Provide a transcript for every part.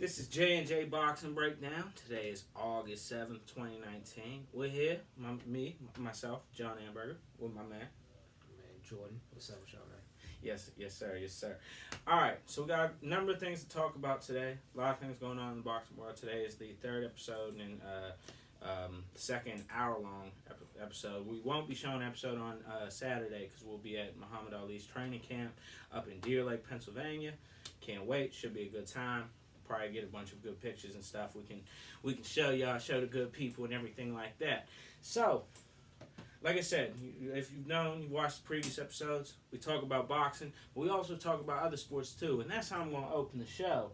This is J&J Boxing Breakdown. Today is August 7th, 2019. We're here, myself, John Amberger, with my man. Man, Jordan, what's up with y'all, man? Yes, sir. All right, so we got a number of things to talk about today. A lot of things going on in the boxing world. Today is the third episode and second hour-long episode. We won't be showing an episode on Saturday because we'll be at Muhammad Ali's training camp up in Deer Lake, Pennsylvania. Can't wait. Should be a good time. Probably get a bunch of good pictures and stuff. We can show y'all, show the good people and everything like that. So, like I said, if you've watched the previous episodes, we talk about boxing, but we also talk about other sports too, and that's how I'm going to open the show.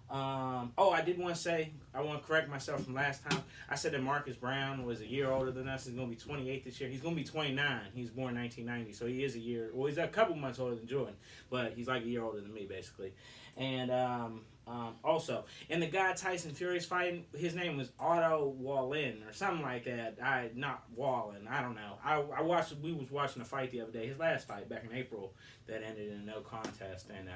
I did want to say, I want to correct myself from last time. I said that Marcus Brown was a year older than us. He's going to be 28 this year. He's going to be 29. He was born in 1990, so he is he's a couple months older than Jordan, but he's like a year older than me, basically. And also, in the guy Tyson Fury's fighting, his name was Otto Wallin or something like that. Not Wallin. I don't know. We was watching a fight the other day, his last fight back in April, that ended in a no contest, and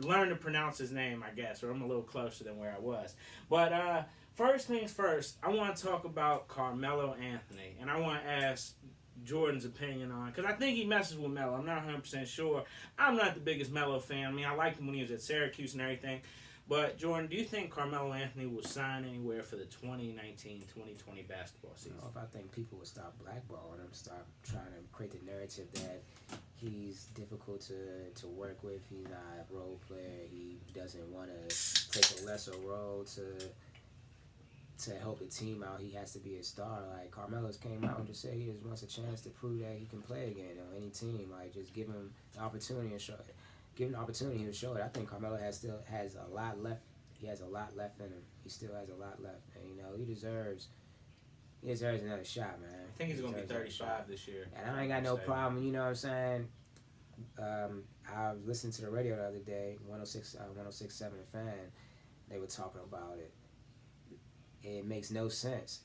learn to pronounce his name, I guess, or I'm a little closer than where I was. But first things first, I want to talk about Carmelo Anthony, and I want to ask Jordan's opinion on, because I think he messes with Melo. I'm not 100% sure. I'm not the biggest Melo fan. I mean, I liked him when he was at Syracuse and everything. But, Jordan, do you think Carmelo Anthony will sign anywhere for the 2019-2020 basketball season? If I think people would stop blackballing him, stop trying to create the narrative that he's difficult to work with, he's not a role player, he doesn't want to take a lesser role to help the team out, he has to be a star. Like, Carmelo's came out and just said he just wants a chance to prove that he can play again on any team. Like, just give him the opportunity and show it. Give him the opportunity to show it. I think Carmelo still has a lot left. He has a lot left in him. He still has a lot left, and he deserves another shot, man. I think he's gonna be 35 this year. And I ain't got no problem. You know what I'm saying? I listened to the radio the other day, 106.7 The Fan. They were talking about it. It makes no sense.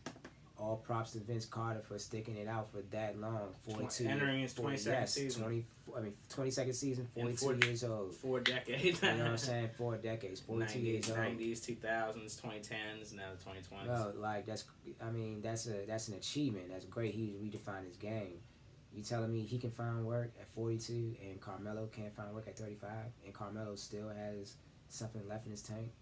All props to Vince Carter for sticking it out for that long. 42. Entering his 22nd season. 22nd season, 42 years old. 4 decades. You know what I'm saying? 4 decades, 42 years old. 90s, 2000s, 2010s, now the 2020s. Well, like, that's an achievement. That's great. He redefined his game. You telling me he can find work at 42 and Carmelo can't find work at 35 and Carmelo still has something left in his tank?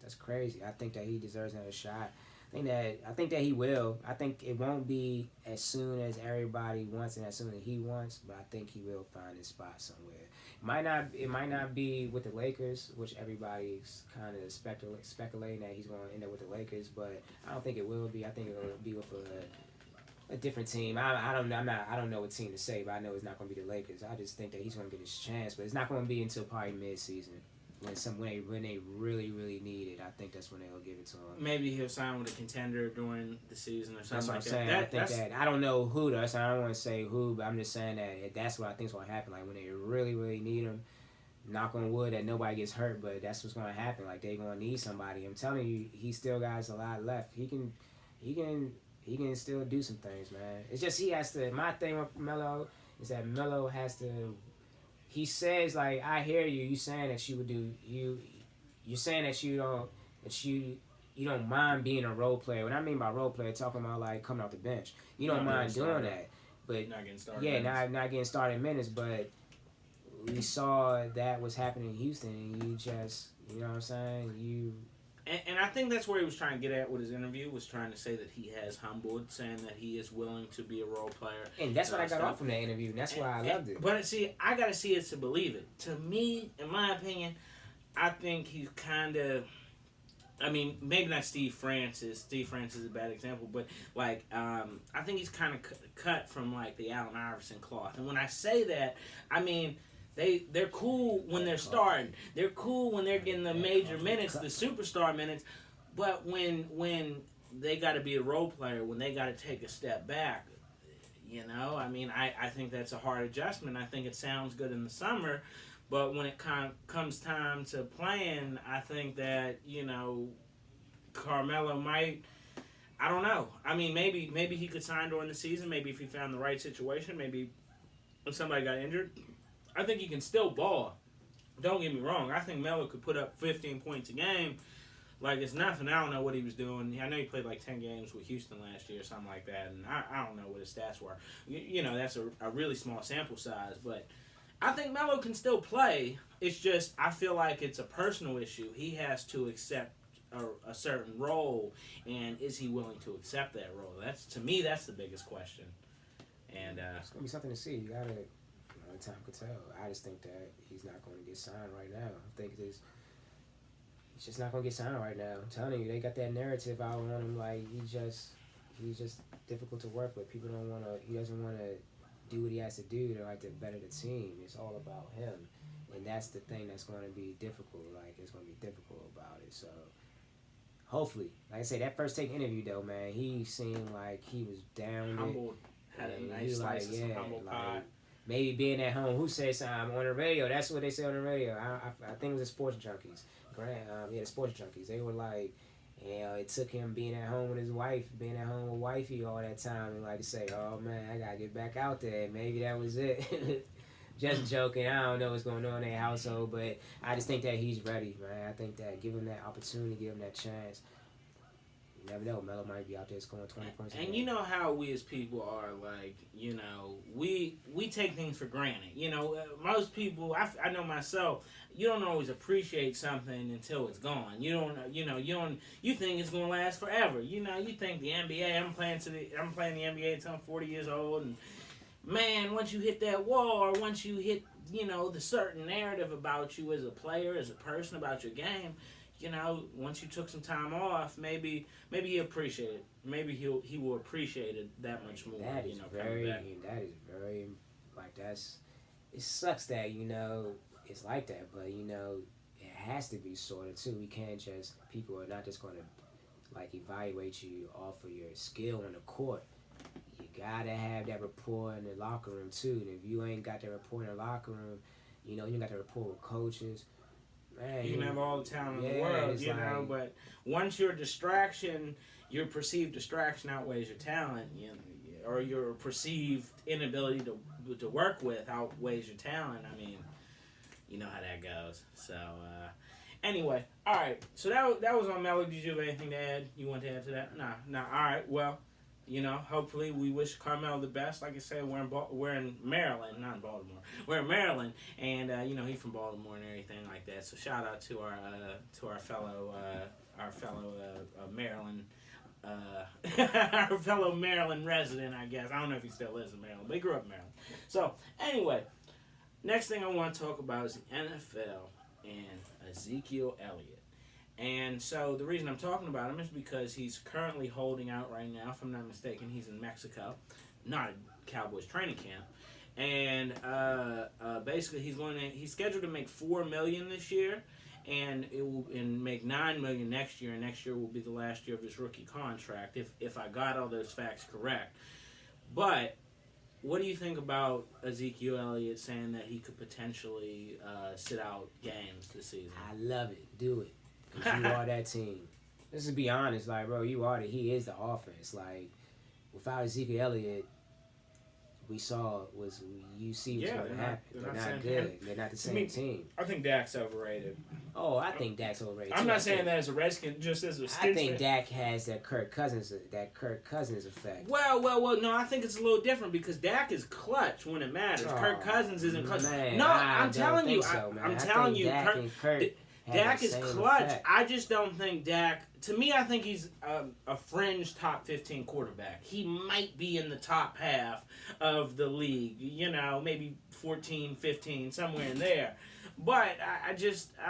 That's crazy. I think that he deserves another shot. I think that he will. I think it won't be as soon as everybody wants and as soon as he wants, but I think he will find his spot somewhere. It might not be with the Lakers, which everybody's kind of speculating that he's going to end up with the Lakers, but I don't think it will be. I think it will be with a different team. I don't know what team to say, but I know it's not going to be the Lakers. I just think that he's going to get his chance, but it's not going to be until probably mid-season. When they really, really need it, I think that's when they'll give it to him. Maybe he'll sign with a contender during the season or something like that. That's what I'm saying. I don't know who though, so I don't want to say who, but I'm just saying that that's what I think is going to happen. Like when they really, really need him, knock on wood that nobody gets hurt, but that's what's going to happen. Like they're going to need somebody. I'm telling you, he still got a lot left. He can still do some things, man. It's just he has to. My thing with Melo is that Melo has to. He says, like, I hear you. You saying that you would do you're saying that you don't mind being a role player. What I mean by role player, talking about like coming off the bench. You don't mind doing that, but not getting started. Yeah, not getting started in minutes. But we saw that was happening in Houston, and you just, you know what I'm saying, And I think that's where he was trying to get at with his interview, was trying to say that he has humbled, saying that he is willing to be a role player. And that's what I got off from that interview, and that's why I loved it. But see, I got to see it to believe it. To me, in my opinion, I think he's kind of, I mean, maybe not Steve Francis. Steve Francis is a bad example, but like, I think he's kind of cut from like the Allen Iverson cloth. And when I say that, I mean, they're cool when they're starting. They're cool when they're getting the major minutes, the superstar minutes. But when they got to be a role player, when they got to take a step back, I mean, I think that's a hard adjustment. I think it sounds good in the summer, but when it comes time to playing, I think that, Carmelo might, I don't know. I mean, maybe he could sign during the season. Maybe if he found the right situation. Maybe if somebody got injured. I think he can still ball. don't get me wrong. I think Melo could put up 15 points a game like it's nothing. I don't know what he was doing. I know he played like 10 games with Houston last year or something like that, and I don't know what his stats were. That's a really small sample size, but I think Melo can still play. It's just I feel like it's a personal issue. He has to accept a certain role, and is he willing to accept that role? That's to me that's the biggest question. And it's gonna be something to see. You gotta, time could tell. I just think that he's not going to get signed right now. I think he's just not going to get signed right now. I'm telling you, they got that narrative out on him like he's just difficult to work with. People don't want to. He doesn't want to do what he has to do to better the team. It's all about him, and that's the thing that's going to be difficult. Like it's going to be difficult about it. So hopefully, like I say, that first take interview though, man, he seemed like he was down. Humbled, had a nice slice of some humble pie. Maybe being at home, who says something on the radio? That's what they say on the radio. I think it was the Sports Junkies. The Sports Junkies. They were like, it took him being at home with his wife, being at home with wifey all that time, and like to say, oh man, I gotta get back out there. Maybe that was it. Just joking. I don't know what's going on in their household, but I just think that he's ready, man. I think that give him that opportunity, give him that chance. You never know. Melo might be out there scoring 20 points. And you know how we as people are, like, we take things for granted. Most people, I know myself, you don't always appreciate something until it's gone. You think it's gonna last forever. You think the NBA. I'm playing the NBA until I'm 40 years old, and man, once you hit that wall, or once you hit, the certain narrative about you as a player, as a person, about your game. Once you took some time off, maybe he appreciate it. Maybe he will appreciate it that much more. That is very it sucks that it's like that, but it has to be sort of too. We can't just people are not just going to evaluate you off of your skill on the court. You gotta have that rapport in the locker room too. And if you ain't got that rapport in the locker room, you got that rapport with coaches. Man, you can have all the talent in the world, but once your perceived distraction outweighs your talent, or your perceived inability to work with outweighs your talent. I mean, you know how that goes. So, anyway, all right. So that was on Melo. Did you have anything to add? You want to add to that? No. All right. Well, hopefully we wish Carmelo the best. Like I said, we're in Maryland, not in Baltimore. We're in Maryland, and he's from Baltimore and everything like that. So shout out to our fellow Maryland, our fellow Maryland resident. I guess I don't know if he still lives in Maryland, but he grew up in Maryland. So anyway, next thing I want to talk about is the NFL and Ezekiel Elliott. And so the reason I'm talking about him is because he's currently holding out right now. If I'm not mistaken, he's in Mexico, not at Cowboys training camp. And basically, he's scheduled to make $4 million this year, and make $9 million next year. And next year will be the last year of his rookie contract, if I got all those facts correct. But what do you think about Ezekiel Elliott saying that he could potentially sit out games this season? I love it. Do it. Because you are that team. Let's just be honest, he is the offense. Like, without Ezekiel Elliott, you see what's going to happen. They're not good. They're not the same team. I think Dak's overrated. Oh, I think Dak's overrated. I'm not saying that as a Redskin, just as a Skins I think Dak has that Kirk Cousins effect. Well, no, I think it's a little different because Dak is clutch when it matters. Kirk Cousins isn't clutch. Man, no, I'm telling you. I'm telling you, Dak is clutch. I just don't think Dak. To me, I think he's a fringe top 15 quarterback. He might be in the top half of the league. Maybe 14, 15, somewhere in there. But I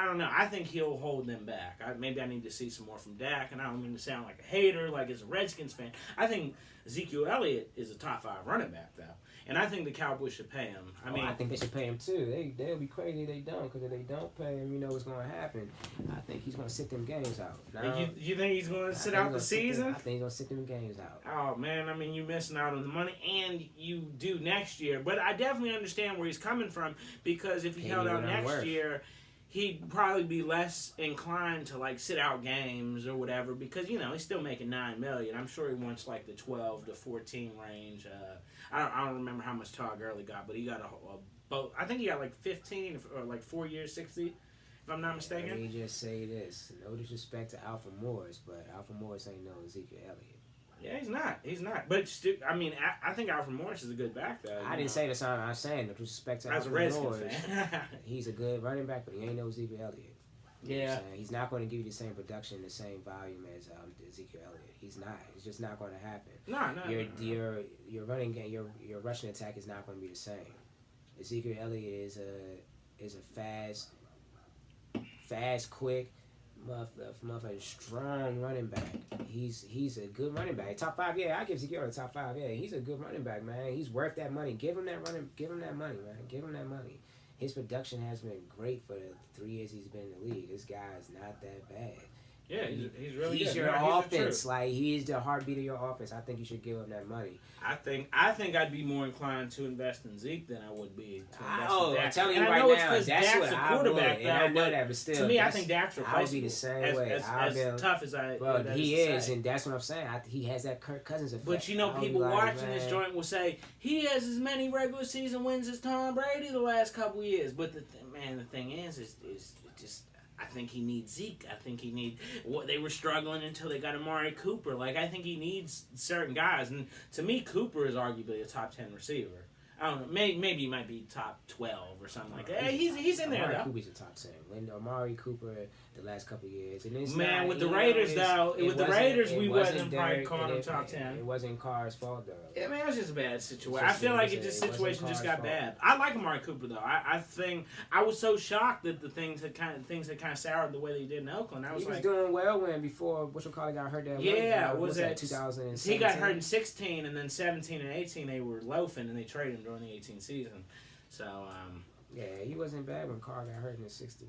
don't know. I think he'll hold them back. Maybe I need to see some more from Dak, and I don't mean to sound like a hater, like as a Redskins fan. I think Ezekiel Elliott is a top 5 running back, though. And I think the Cowboys should pay him. I think they should pay him too. They'll be crazy if they don't, because if they don't pay him, you know what's going to happen. I think he's going to sit them games out. Now, you think he's going to sit out the season? I think he's going to sit them games out. Oh, man. You're missing out on the money, and you do next year. But I definitely understand where he's coming from, because if he held out next year, he'd probably be less inclined to sit out games or whatever, because he's still making $9 million. I'm sure he wants the 12 to 14 range. I don't remember how much Todd Gurley got, but he got a both. I think he got like 15 or like 4 years, 60, if I'm not mistaken. Let me just say this: no disrespect to Alfred Morris, but Alfred Morris ain't no Ezekiel Elliott. Yeah, he's not. He's not. But still, I mean, I think Alfred Morris is a good back though. I didn't say that's what I'm saying. No disrespect to As a Alfred Redskins Morris, fan. he's a good running back, but he ain't no Ezekiel Elliott. You know what Yeah. I'm saying? He's not going to give you the same production, the same volume as Ezekiel Elliott. He's not. It's just not going to happen. No. Your running game, your rushing attack is not going to be the same. Ezekiel Elliott is a fast, quick, motherfucker, strong running back. He's a good running back. Top 5, yeah. I give Ezekiel a top 5. Yeah, he's a good running back, man. He's worth that money. Give him that money, man. Give him that money. His production has been great for the 3 years he's been in the league. This guy is not that bad. Yeah, he's really He's good. your No, he's the offense. truth. Like, he's the heartbeat of your offense. I think you should give him that money. I think I'd be more inclined to invest in Zeke than I would be to invest in Dak. I'm telling you And I right know it's now, 'cause that's Dak's what a I would. quarterback And I now, know but that, but still, to me, I think Dak's I would replaceable. be the same as, way. As tough as I. Bro, that he to is, say. and that's what I'm saying. He has that Kirk Cousins effect. But you know, I'll be people like, watching this man, joint will say he has as many regular season wins as Tom Brady the last couple of years. But the thing is it just. I think he needs Zeke. I think he needs what they were struggling until they got Amari Cooper. Like, I think he needs certain guys, and to me, Cooper is arguably a top 10 receiver. I don't know. Maybe he might be top 12 or something like that. He's in there Amari though. Cooper's a top 10. When Amari Cooper the last couple of years, and it's Man, not, with the you know, Raiders it's- though, it with the wasn't- Raiders, it we wasn't probably Derek, calling and him it- top 10. It wasn't Carr's fault though. Yeah, man, it was just a bad situation. It's I just- feel like it this wasn't situation just got Carr's bad. I like Amari Cooper though. I think I was so shocked that the things had kind of soured the way they did in Oakland. I was He was like, doing well when before whatchamacallit got hurt. was that 2017? he got hurt in 16, and then 17 and 18 they were loafing, and they traded him during the 18 season. So Yeah, he wasn't bad when Carr got hurt in the 60.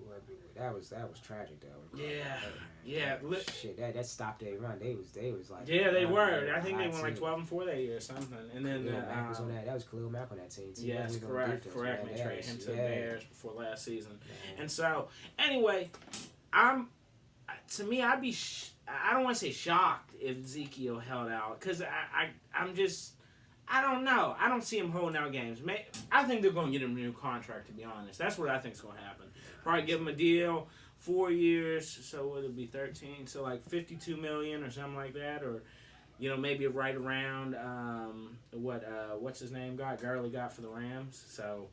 That was tragic though. When Carr Yeah. got hurt, man. Yeah, Shit, that stopped their run. They was like. yeah, they one- were. a I think they hot went like team. 12-4 that year or something. And then Khalil Mack was on that. That was Khalil Mack on that team too. yes, He was on correct. defense, And man. they traded him to the Yeah. Bears before last season. Man. And so, anyway, to me, I'd be, I don't want to say shocked if Ezekiel held out, because I'm just, I don't know. I don't see him holding out games. I think they're going to get him a new contract, to be honest. That's what I think is going to happen. Probably give him a deal, 4 years, so would it be 13? So like $52 million or something like that, or, you know, maybe right around what's his name Gurley got for the Rams. So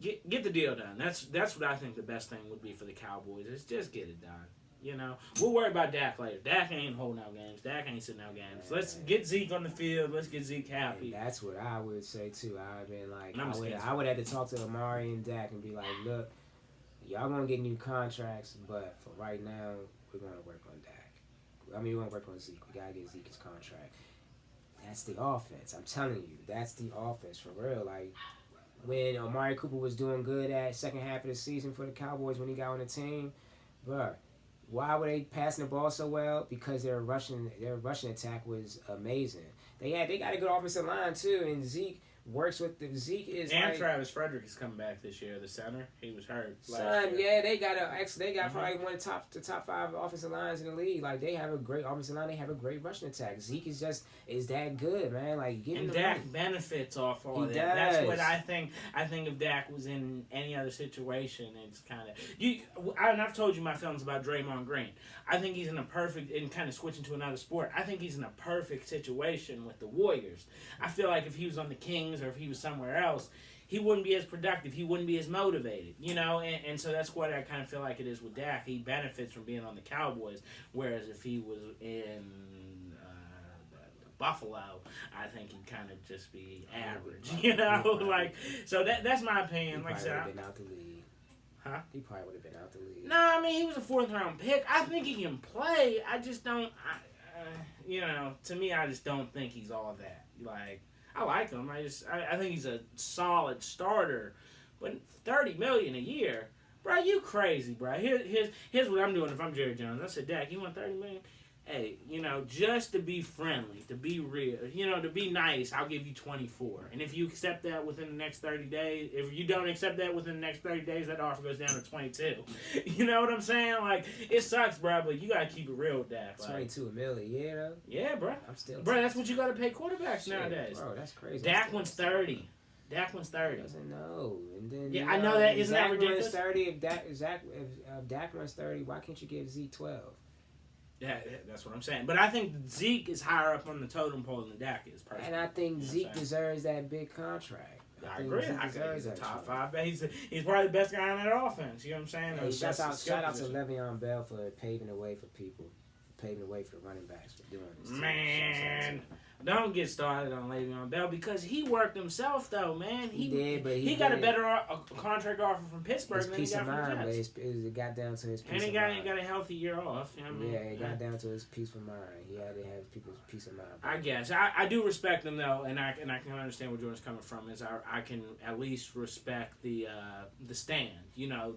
get the deal done. That's what I think the best thing would be for the Cowboys is just get it done. You know, we'll worry about Dak later. Dak ain't holding out games. Dak ain't sitting out games. Let's get Zeke on the field. Let's get Zeke happy. And that's what I would say too. I've been like, And I would have to talk to Amari and Dak and be like, look, y'all gonna get new contracts, but for right now, we're gonna work on Dak. I mean, we're gonna work on Zeke. We gotta get Zeke his contract. That's the offense. I'm telling you, that's the offense for real. Like when Amari Cooper was doing good at second half of the season for the Cowboys when he got on the team, bruh. Why were they passing the ball so well? Because their rushing attack was amazing. They got a good offensive line too, and Zeke works with the Zeke is And like, Travis Frederick is coming back this year, the center. He was hurt last son, year. yeah, they got probably one of the top 5 offensive lines in the league. Like they have a great offensive line, they have a great rushing attack. Zeke is that good, man. Like give him And the Dak money. benefits off all He that. That's does. what I think. I think if Dak was in any other situation, it's kind of and I've told you my feelings about Draymond Green. I think he's in a perfect, and kind of switching to another sport, I think he's in a perfect situation with the Warriors. I feel like if he was on the Kings or if he was somewhere else, he wouldn't be as productive. He wouldn't be as motivated, you know? And so that's what I kind of feel like it is with Dak. He benefits from being on the Cowboys, whereas if he was in Buffalo, I think he'd kind of just be average, you know? Like, so that's my opinion. Like I said, been out the league. Huh? He probably would have been out the league. No, I mean, he was a 4th round pick. I think he can play. I just don't, you know, to me, I just don't think he's all that. Like, I like him. I think he's a solid starter. But $30 million a year, bro, you crazy, bro. Here's what I'm doing if I'm Jerry Jones. I said, Dak, you want $30 million? Hey, you know, just to be friendly, to be real, you know, to be nice, I'll give you 24. And if you accept that within the next 30 days, if you don't accept that within the next 30 days, that offer goes down to 22. You know what I'm saying? Like, it sucks, bro, but you got to keep it real with that. Like, 22 million a year though. Yeah, bro. I'm still. Bro, that's what you got to pay quarterbacks nowadays. Bro, that's crazy. Dak wants 30. Dak 30. Doesn't know. And then Yeah, I know that. Isn't that ridiculous? Runs 30. If Dak runs 30, why can't you give Zeke 12? Yeah, that's what I'm saying. But I think Zeke is higher up on the totem pole than Dak is, personally. And I think Zeke deserves that big contract. I agree. I think he's a top 5. He's probably the best guy on that offense. You know what I'm saying? Hey, shout out to Le'Veon Bell for paving the way for people. Paving the way for the running backs for doing this. Man, don't get started on Le'Veon Bell because he worked himself though, man. He did, but he got a better contract offer from Pittsburgh than he got from the Jets. It got down to his peace and he got a healthy year off. You know what I mean? Yeah, it got down to his peaceful mind. He had to have people's peace of mind. I guess I do respect him though, and I can understand where Jordan's coming from. Is I can at least respect the stand. You know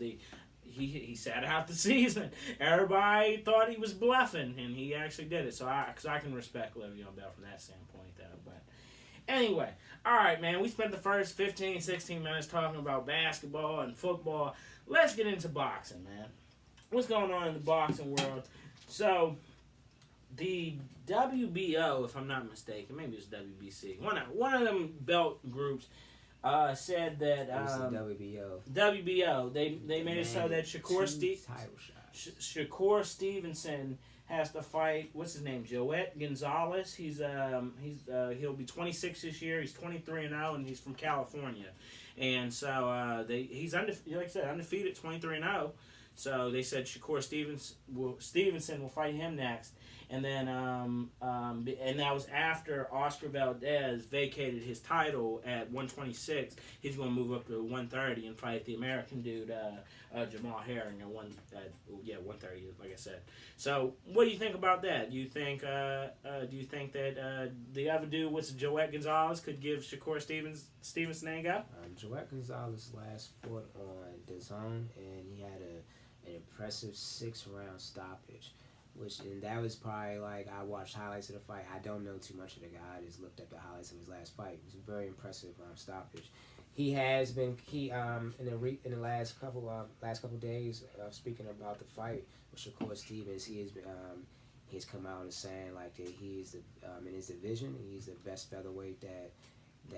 He sat out the season. Everybody thought he was bluffing, and he actually did it. So I can respect Le'Veon Bell from that standpoint, though. But anyway, all right, man. We spent the first 15, 16 minutes talking about basketball and football. Let's get into boxing, man. What's going on in the boxing world? So the WBO, if I'm not mistaken, maybe it's WBC. One of them belt groups. Said that WBO they made it so that Shakur Stevenson has to fight, what's his name, Joet Gonzalez. He'll be 26 this year. He's 23-0 and he's from California, and so he's undefeated 23-0. So they said Shakur Stevenson will fight him next. And then, and that was after Oscar Valdez vacated his title at 126. He's going to move up to 130 and fight the American dude, Jamal Herring at 130, like I said. So, what do you think about that? Do you think that the other dude, Joet Gonzalez, could give Shakur Stevenson a go? Joet Gonzalez last fought on DAZN, and he had an impressive 6-round stoppage. And that was probably I watched highlights of the fight. I don't know too much of the guy. I just looked at the highlights of his last fight. It was a very impressive stoppage. He has been in the last couple days. Speaking about the fight with Shakur Stevens, he's come out and saying that he is in his division. He's the best featherweight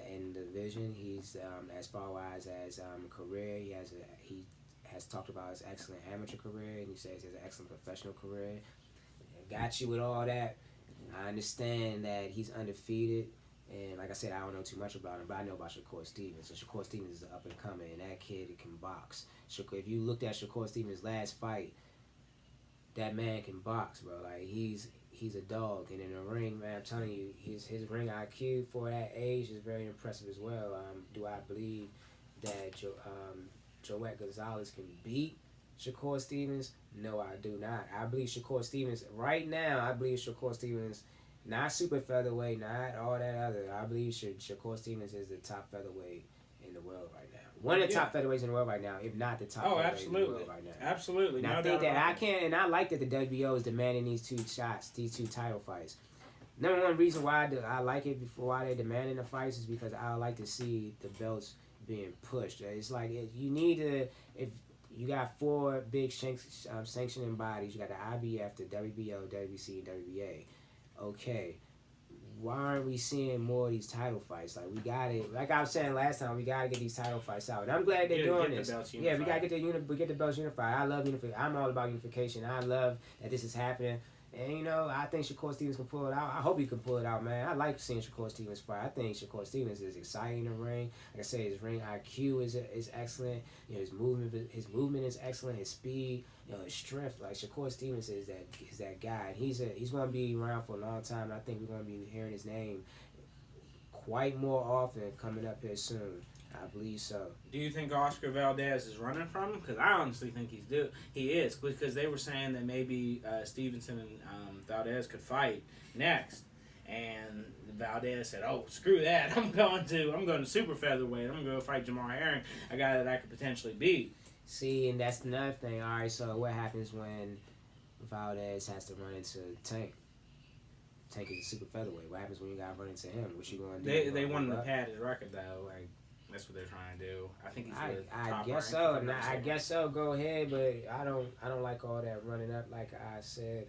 in the division. He's as far as career. He has talked about his excellent amateur career, and he says he has an excellent professional career. Got you with all that. I understand that he's undefeated, and like I said, I don't know too much about him, but I know about Shakur Stevens. So Shakur Stevens is up and coming, and that kid can box. If you looked at Shakur Stevens' last fight, that man can box, bro. He's a dog, and in the ring, man, I'm telling you, his ring IQ for that age is very impressive as well. Do I believe that Joet Gonzalez can beat Shakur Stevens? No, I do not. I believe Shakur Stevens, right now, not super featherweight, not all that other. I believe Shakur Stevens is the top featherweight in the world right now. One of the top featherweights in the world right now, if not the top featherweight in the world right now. Absolutely. And I think that and I like that the WBO is demanding these two title fights. Number one reason why I like it why they're demanding the fights is because I like to see the belts being pushed. It's you need to, if you got 4 big sanctioning bodies. You got the IBF, the WBO, WBC, and WBA. Okay, why aren't we seeing more of these title fights? We got it. Like I was saying last time, we gotta get these title fights out. And I'm glad they're doing this. Yeah, we gotta get the belts unified. I love unification. I'm all about unification. I love that this is happening. And, I think Shakur Stevens can pull it out. I hope he can pull it out, man. I like seeing Shakur Stevens fight. I think Shakur Stevens is exciting in the ring. Like I said, his ring IQ is excellent. His movement is excellent. His speed, his strength. Shakur Stevens is that guy. He's going to be around for a long time. And I think we're going to be hearing his name quite more often coming up here soon. I believe so. Do you think Oscar Valdez is running from him? Because I honestly think he is. Because they were saying that maybe Stevenson and Valdez could fight next, and Valdez said, "Oh, screw that! I'm going to super featherweight. I'm going to go fight Jamal Herring, a guy that I could potentially beat." See, and that's another thing. All right, so what happens when Valdez has to run into Tank? Tank is a super featherweight. What happens when you got to run into him? What you going to do? They want him to pad his record though. That's what they're trying to do. I think he's I guess so. I guess so. Go ahead, but I don't like all that running up. Like I said,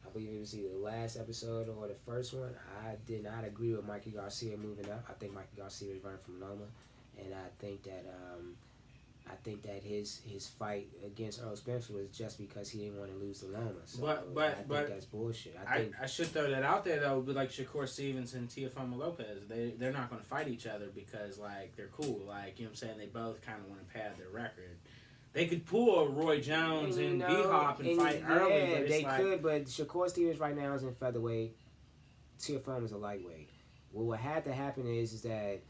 I believe it was either the last episode or the first one. I did not agree with Mikey Garcia moving up. I think Mikey Garcia is running from Loma, and I think that his fight against Earl Spence was just because he didn't want to lose to Loma. So I think that's bullshit. I should throw that out there though. But like Shakur Stevens and Teofimo Lopez, they're not going to fight each other because like they're cool. Like you know what I'm saying, they both kind of want to pad their record. They could pull a Roy Jones and B-Hop and fight early. Yeah, they could, but Shakur Stevens right now is in featherweight. Teofimo is a lightweight. What would have to happen is that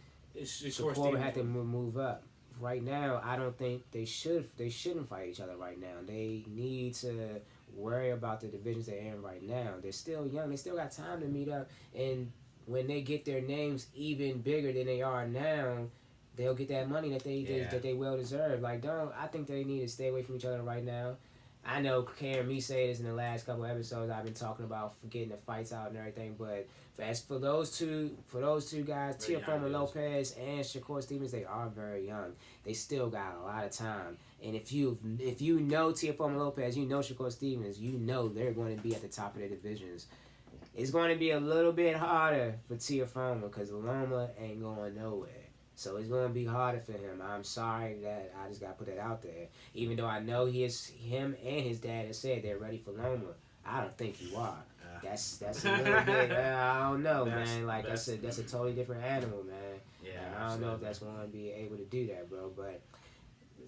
Shakur would have to move up. Right now, I don't think they shouldn't fight each other right now. They need to worry about the divisions they're in right now. They're still young. They still got time to meet up. And when they get their names even bigger than they are now, they'll get that money that they well deserve. Like, I think they need to stay away from each other right now. I know hearing me say this in the last couple of episodes, I've been talking about getting the fights out and everything, but as for those two guys, Teofimo Lopez and Shakur Stevens, they are very young. They still got a lot of time. And if you know Teofimo Lopez, you know Shakur Stevens, you know they're going to be at the top of their divisions. It's going to be a little bit harder for Teofimo because Loma ain't going nowhere. So it's going to be harder for him. I'm sorry that I just got to put that out there. Even though I know him and his dad have said they're ready for Loma. I don't think you are. That's a little bit, I don't know, man. Like, that's a totally different animal, man. Yeah, I don't know if that's going to be able to do that, bro. But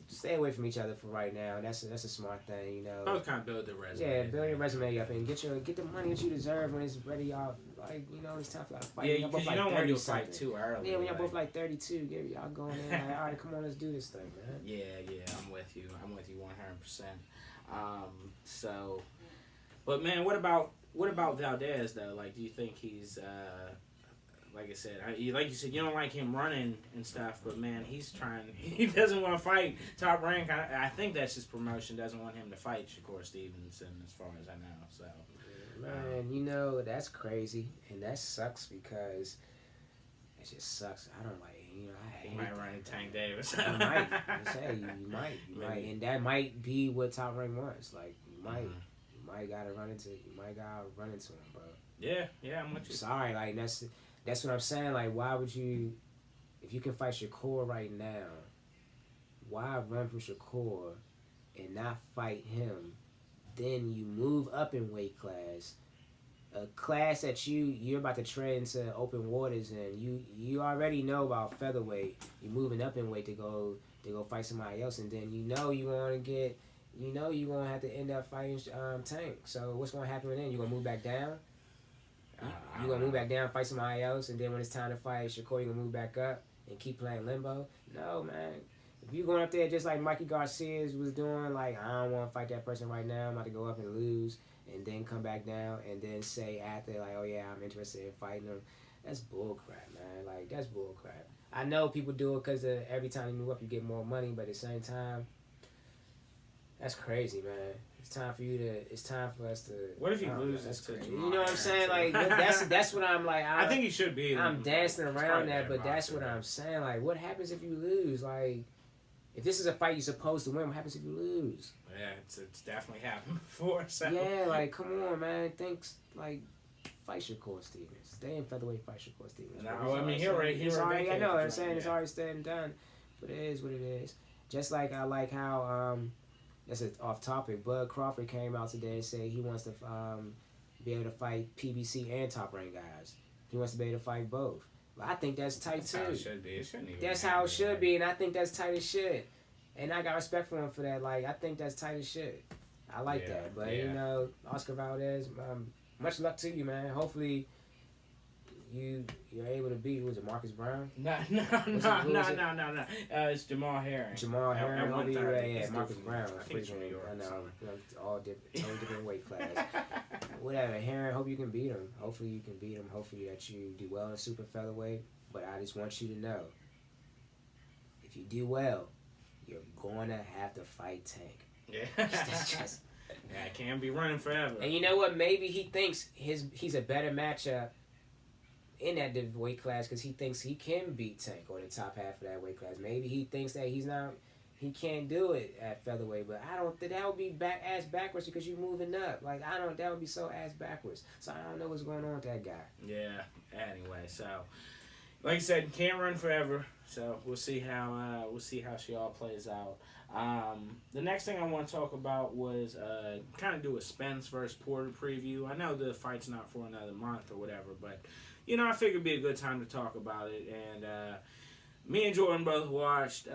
stay away from each other for right now. That's a smart thing, you know. Both kind of build the resume. Yeah, build your resume up and get the money that you deserve when it's ready. Y'all like it's time for y'all to fight. Yeah, because you don't want to fight too early. Yeah, when y'all both like 32, y'all going in like, all right, come on, let's do this thing, man. Yeah, I'm with you 100%. So, but man, what about Valdez though? Like, do you think he's like I said, like you said, you don't like him running and stuff, but man, he's trying. He doesn't want to fight Top Rank. I think that's his promotion. Doesn't want him to fight Shakur Stevenson, as far as I know. So, man, that's crazy, and that sucks because it just sucks. I don't like. I hate. He might run into Tank Davis. You might. You might, and that might be what Top Rank wants. Like you might. Mm-hmm. You might gotta run into him, bro. Yeah, I'm with you. Sorry, like that's what I'm saying. Like, why would you, if you can fight Shakur right now, why run from Shakur and not fight him? Then you move up in weight class, a class that you're about to tread into open waters in. You already know about featherweight. You're moving up in weight to go fight somebody else, and then you're gonna have to end up fighting Tank. So what's gonna happen then? You're gonna move back down. You're going to move back down, fight somebody else, and then when it's time to fight Shakur, you're going to move back up and keep playing limbo? No, man. If you're going up there just like Mikey Garcia was doing, like, I don't want to fight that person right now, I'm about to go up and lose, and then come back down, and then say after, like, oh, yeah, I'm interested in fighting them. That's bullcrap, man. Like, that's bullcrap. I know people do it because every time you move up, you get more money, but at the same time, that's crazy, man. It's time for us to. What if he loses to Jamal? You know what I'm saying? Like that's what I'm like. I think he should be. I'm dancing around that, but that's what I'm saying. Like, what happens if you lose? Like, if this is a fight you're supposed to win, what happens if you lose? Yeah, it's definitely happened before. So. Yeah, like, come on, man. Fight Shakur Stevens. Stay in featherweight, fight Shakur Stevens. No, I mean, he already. I know. I'm saying it's already said and done, but it is what it is. Just like I like how that's off topic. Bud Crawford came out today and said he wants to be able to fight PBC and Top Rank guys. He wants to be able to fight both. But I think that's tight too. That's how it should be. That's how it should be, and I think that's tight as shit. And I got respect for him for that. Like, I think that's tight as shit. I like that. But Oscar Valdez, much luck to you, man. Hopefully you're able to beat, was it Marcus Brown? No. It's Jamal Herring. Jamal Herring, Marcus Brown. I think it's New York. I know, all different weight class. Whatever, Herring, hope you can beat him. Hopefully you can beat him. Hopefully that you do well in super featherweight. But I just want you to know, if you do well, you're going to have to fight Tank. Yeah. I can't be running forever. And you know what? Maybe he thinks he's a better matchup in that weight class because he thinks he can beat Tank or the top half of that weight class. Maybe he thinks that he's He can't do it at featherweight, but I don't think that would be ass backwards because you're moving up. Like that would be so ass backwards. So I don't know what's going on with that guy. Yeah. Anyway, so like I said, can't run forever. So we'll see how she all plays out. The next thing I want to talk about was kind of do a Spence versus Porter preview. I know the fight's not for another month or whatever, but I figured it'd be a good time to talk about it. And me and Jordan both watched.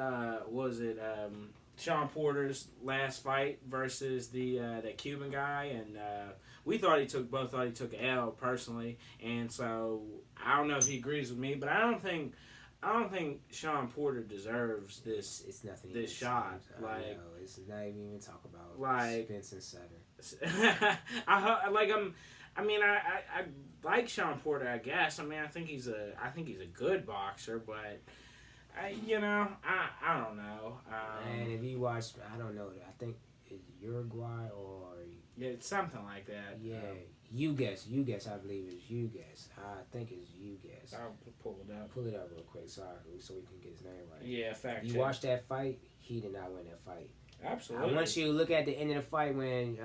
Sean Porter's last fight versus the Cuban guy, and we both thought he took an L personally. And so I don't know if he agrees with me, but I don't think Sean Porter deserves this. It's nothing. This shot, it's not even talk about like Spence and Sutter. I like Sean Porter. I guess. I mean, I think he's a good boxer, but I don't know. And if you watch, I don't know. I think it's Uruguay or it's something like that. Yeah, you guess. I believe it's you guess. I think it's you guess. I'll pull it up. Pull it up real quick, so we can get his name right. Yeah, fact. You watch that fight. He did not win that fight. Absolutely. I want you to look at the end of the fight when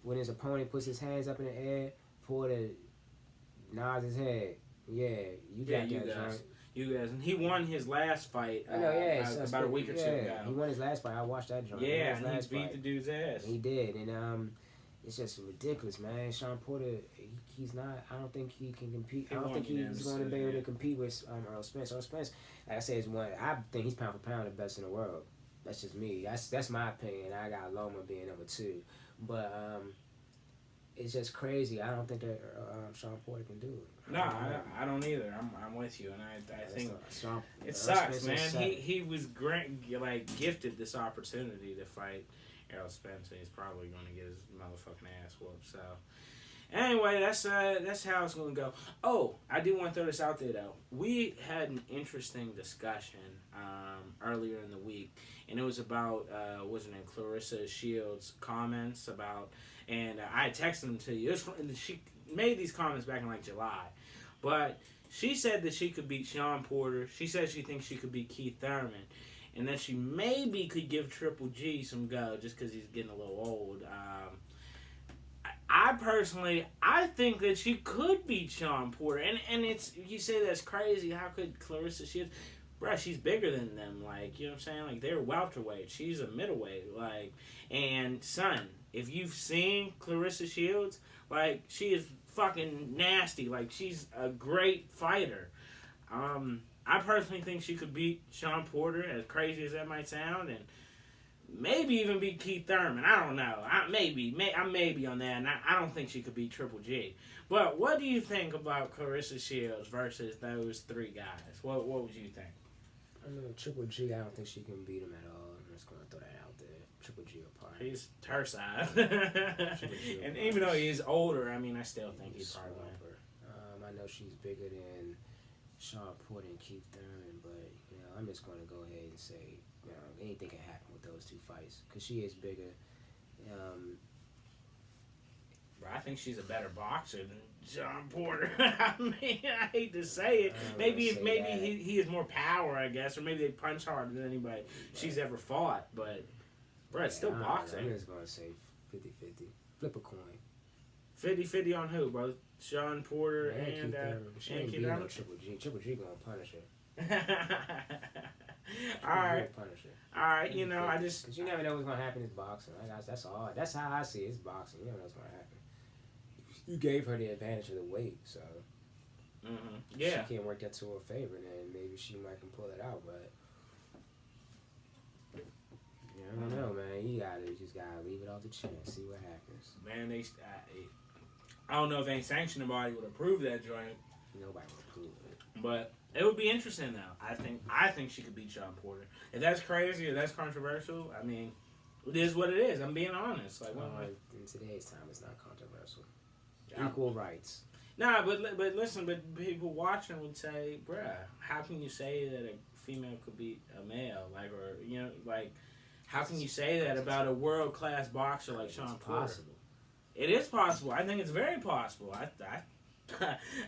when his opponent puts his hands up in the air, Porter nods his head. Yeah, you got that, guys. You guys, and he won his last fight. I know, about a week or two ago. He won his last fight. I watched that joint. Yeah, and he beat the dude's ass. He did, and it's just ridiculous, man. Sean Porter, he's not. I don't think he can compete. I don't think he's going to be able to compete with Earl Spence. Earl Spence, like I said, is one. I think he's pound for pound the best in the world. That's just me. That's my opinion. I got Loma being number 2, but it's just crazy. I don't think that Sean Porter can do it. No, I don't either. I'm with you, and I think it sucks, man. He was gifted this opportunity to fight Errol Spence, and he's probably going to get his motherfucking ass whooped. So anyway, that's how it's going to go. Oh, I do want to throw this out there though. We had an interesting discussion earlier in the week, and it was about Clarissa Shields' comments about. And I texted them to you. She made these comments back in July. But she said that she could beat Sean Porter. She said she thinks she could beat Keith Thurman. And that she maybe could give Triple G some go just because he's getting a little old. I personally think that she could beat Sean Porter. And it's, you say that's crazy. How could Clarissa Shields... Bruh, she's bigger than them. You know what I'm saying? They're welterweight. She's a middleweight. And son... If you've seen Clarissa Shields, she is fucking nasty. She's a great fighter. I personally think she could beat Sean Porter, as crazy as that might sound, and maybe even beat Keith Thurman. I don't know. I'm maybe on that, and I don't think she could beat Triple G. But what do you think about Clarissa Shields versus those 3 guys? What would you think? I mean, Triple G, I don't think she can beat him at all. I'm just going to throw that out there. Triple G apart. He's her side. And even though he's older, I still think he's probably win. I know she's bigger than Sean Porter and Keith Thurman, but I'm just going to go ahead and say anything can happen with those 2 fights because she is bigger. I think she's a better boxer than Sean Porter. I hate to say it. Maybe he has more power, I guess, or maybe they punch harder than anybody she's ever fought, but. Bro, it's still boxing. I'm just going to say 50-50. Flip a coin. 50-50 on who, bro? Sean Porter and Keith Thurman. Triple G. Triple G going to punish her. All right. All right, I just... Because you never know what's going to happen in boxing. That's all. That's how I see it. It's boxing. You never know what's going to happen. You gave her the advantage of the weight, so... Mm-hmm. Yeah. She can't work that to her favor, then maybe she might can pull it out, but... I don't know, man. You just gotta leave it off the chin and see what happens. Man, I don't know if any sanctioning body would approve that joint. Nobody would approve it. But it would be interesting, though. I think she could beat Sean Porter. If that's crazy or that's controversial, it is what it is. I'm being honest. In today's time, it's not controversial. Equal rights. Nah, but listen, but people watching would say, bruh, how can you say that a female could beat a male? How can you say that about a world-class boxer like Sean Porter? Possible. It is possible. I think it's very possible.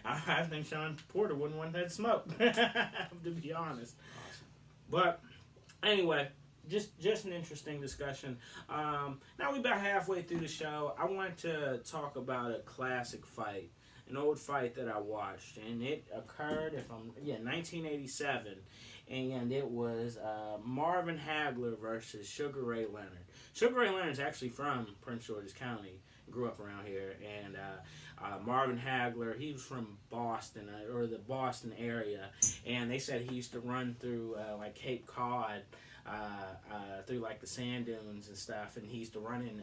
I think Sean Porter wouldn't want that smoke, to be honest. Awesome. But anyway, just an interesting discussion. Now we're about halfway through the show. I want to talk about a classic fight, an old fight that I watched, and it occurred 1987, and it was Marvin Hagler versus Sugar Ray Leonard. Sugar Ray Leonard's actually from Prince George's County, grew up around here, and Marvin Hagler, he was from Boston or the Boston area, and they said he used to run through like Cape Cod. Through like the sand dunes and stuff, and he used to run in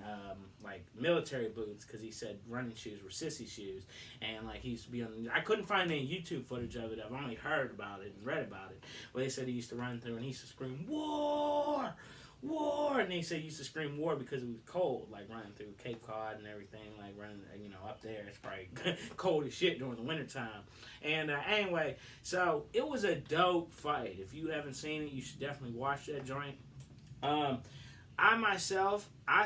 like military boots because he said running shoes were sissy shoes, and like he used to be on. I couldn't find any YouTube footage of it. I've only heard about it and read about it. But they said he used to run through and he used to scream war, war, and they said he used to scream war because it was cold, like running through Cape Cod and everything, like running up there. It's probably cold as shit during the wintertime. And anyway, so it was a dope fight. If you haven't seen it, you should definitely watch that joint. I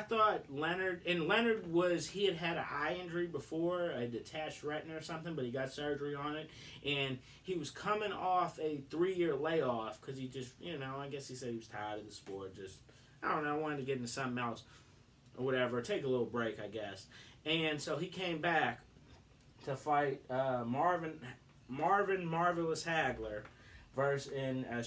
thought Leonard he had an eye injury before, a detached retina or something, but he got surgery on it, and he was coming off a 3-year layoff because he just, I guess he said he was tired of the sport, just, I don't know, wanted to get into something else or whatever, take a little break, I guess. And so he came back to fight Marvin Marvelous Hagler versus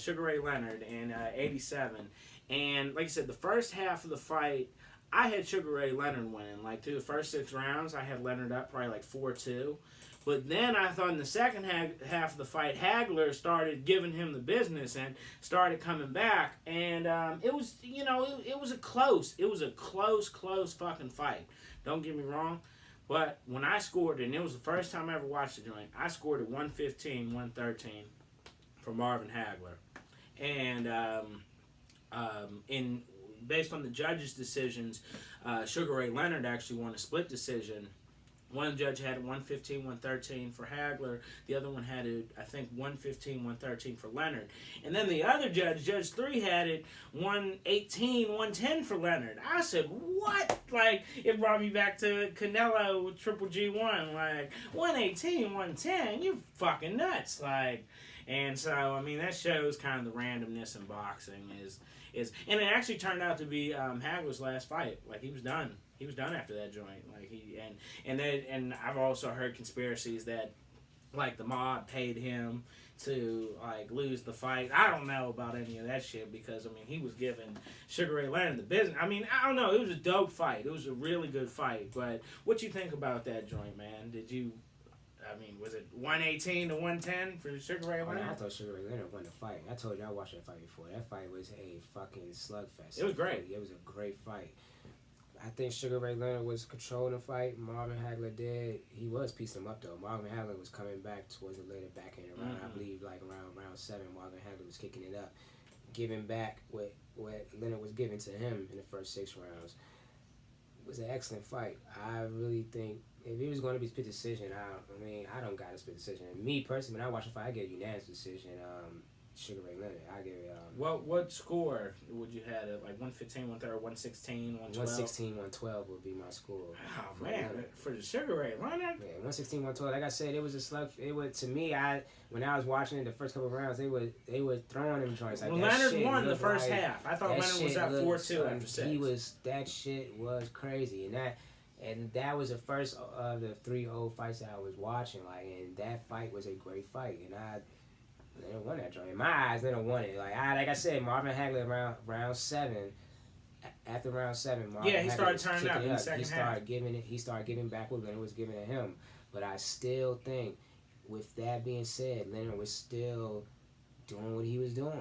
Sugar Ray Leonard in '87. And like I said, the first half of the fight, I had Sugar Ray Leonard winning. Like through the first 6 rounds, I had Leonard up probably like 4-2. But then I thought in the second half of the fight, Hagler started giving him the business and started coming back. And it was, it was a close fucking fight. Don't get me wrong. But when I scored, and it was the first time I ever watched the joint, I scored at 115-113 for Marvin Hagler. And based on the judges' decisions, Sugar Ray Leonard actually won a split decision. One judge had it 115-113 for Hagler. The other one had it, I think, 115-113 for Leonard. And then the other judge, Judge 3, had it 118-110 for Leonard. I said, what? Like, it brought me back to Canelo with Triple G1. Like, 118-110? You're fucking nuts. Like, and so, I mean, that shows kind of the randomness in boxing and it actually turned out to be Hagler's last fight. Like, he was done. He was done after that joint. Like and I've also heard conspiracies that like the mob paid him to like lose the fight. I don't know about any of that shit because I mean he was giving Sugar Ray Leonard the business. I mean I don't know. It was a dope fight. It was a really good fight. But what you think about that joint, man? Was it 118-110 for Sugar Ray Leonard? I thought Sugar Ray Leonard won the fight. I told you I watched that fight before. That fight was a fucking slugfest. It was great. It was a great fight. I think Sugar Ray Leonard was controlling the fight. Marvin Hagler did. He was piecing him up, though. Marvin Hagler was coming back towards the later back end round. I believe, like, around round 7, Marvin Hagler was kicking it up, giving back what Leonard was giving to him in the first 6 rounds. It was an excellent fight. I really think if it was going to be a split decision, I don't got a split decision. And me, personally, when I watch the fight, I get a unanimous decision. Sugar Ray Leonard. I give it. What score would you have it? Like 115, 130, 116, 112? 116, 112 would be my score. Oh man, for the Sugar Ray Leonard. Yeah, 116, 112. Like I said, it was a slug. It was to me. When I was watching it, the first couple of rounds, they were throwing them joints. Like, Leonard won the first half. I thought Leonard was up 4-2 after 6. That shit was crazy, and that was the first of the 3 old fights that I was watching. Like, and that fight was a great fight, and they don't won that joint. In my eyes, they don't want it. Like I said, Marvin Hagler round 7. After round 7, Marvin he started turning up in the second half. He started giving back what Leonard was giving to him. But I still think, with that being said, Leonard was still doing what he was doing.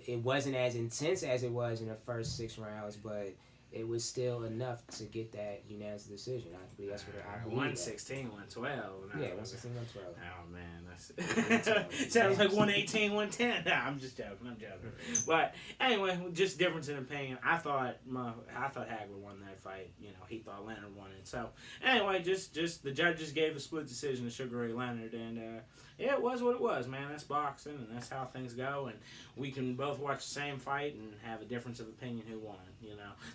It wasn't as intense as it was in the first 6 rounds, but it was still enough to get that unanimous decision. I believe that's what I believe. 116, 112. Yeah, 116, 112. Oh man, that's sounds like 118, 110. Nah, I'm just joking. But anyway, just difference in opinion. I thought Hagler won that fight. He thought Leonard won it. So anyway, just the judges gave a split decision to Sugar Ray Leonard, and it was what it was, man. That's boxing, and that's how things go. And we can both watch the same fight and have a difference of opinion who won.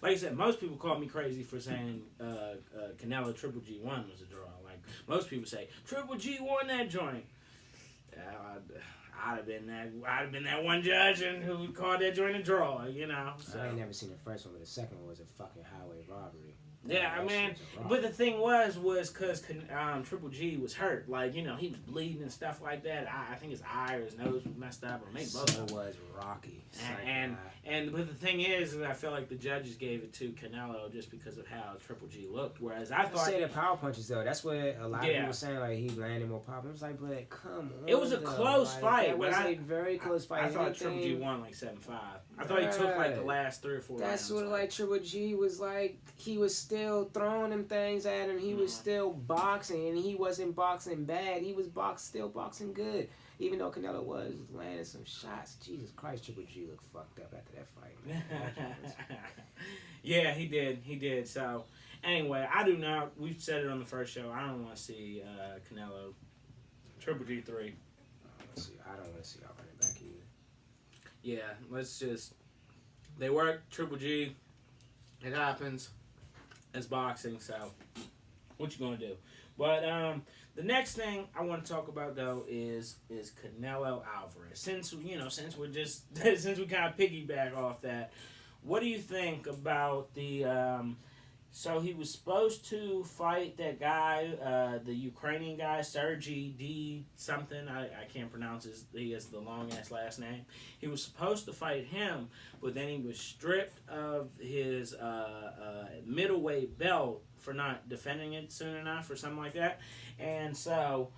Like I said, most people call me crazy for saying Canelo Triple G1 was a draw. Like most people say, Triple G won that joint. I'd have been that one judge and who called that joint a draw, you know. So. I ain't never seen the first one, but the second one was a fucking highway robbery. Yeah, I mean, but the thing was because Triple G was hurt, like, you know, he was bleeding and stuff like that. I think his eye or his nose was messed up, or maybe both. So was Rocky. But the thing is I feel like the judges gave it to Canelo just because of how Triple G looked. Whereas I thought say the power punches though. That's what a lot of people were saying. Like he landed more power. I was like, but come on. It was a close fight. It was a very close fight. I thought Triple G won like 7-5. I thought he took like the last 3 or 4 rounds. That's what like Triple G was like. He was still throwing them things at him. He was still boxing, and he wasn't boxing bad. He was still boxing good. Even though Canelo was landing some shots. Jesus Christ, Triple G looked fucked up after that fight, man. Yeah, he did. So, anyway, I do not, we've said it on the first show, I don't want to see Canelo, Triple G 3. I don't want to see y'all running back either. Yeah, let's just, they work, Triple G, it happens, it's boxing, so what you gonna do? But, the next thing I want to talk about though is Canelo Alvarez. Since we kind of piggyback off that, what do you think about the? So he was supposed to fight that guy, the Ukrainian guy, Sergey D something. I can't pronounce he has the long ass last name. He was supposed to fight him, but then he was stripped of his middleweight belt for not defending it soon enough or something like that. And so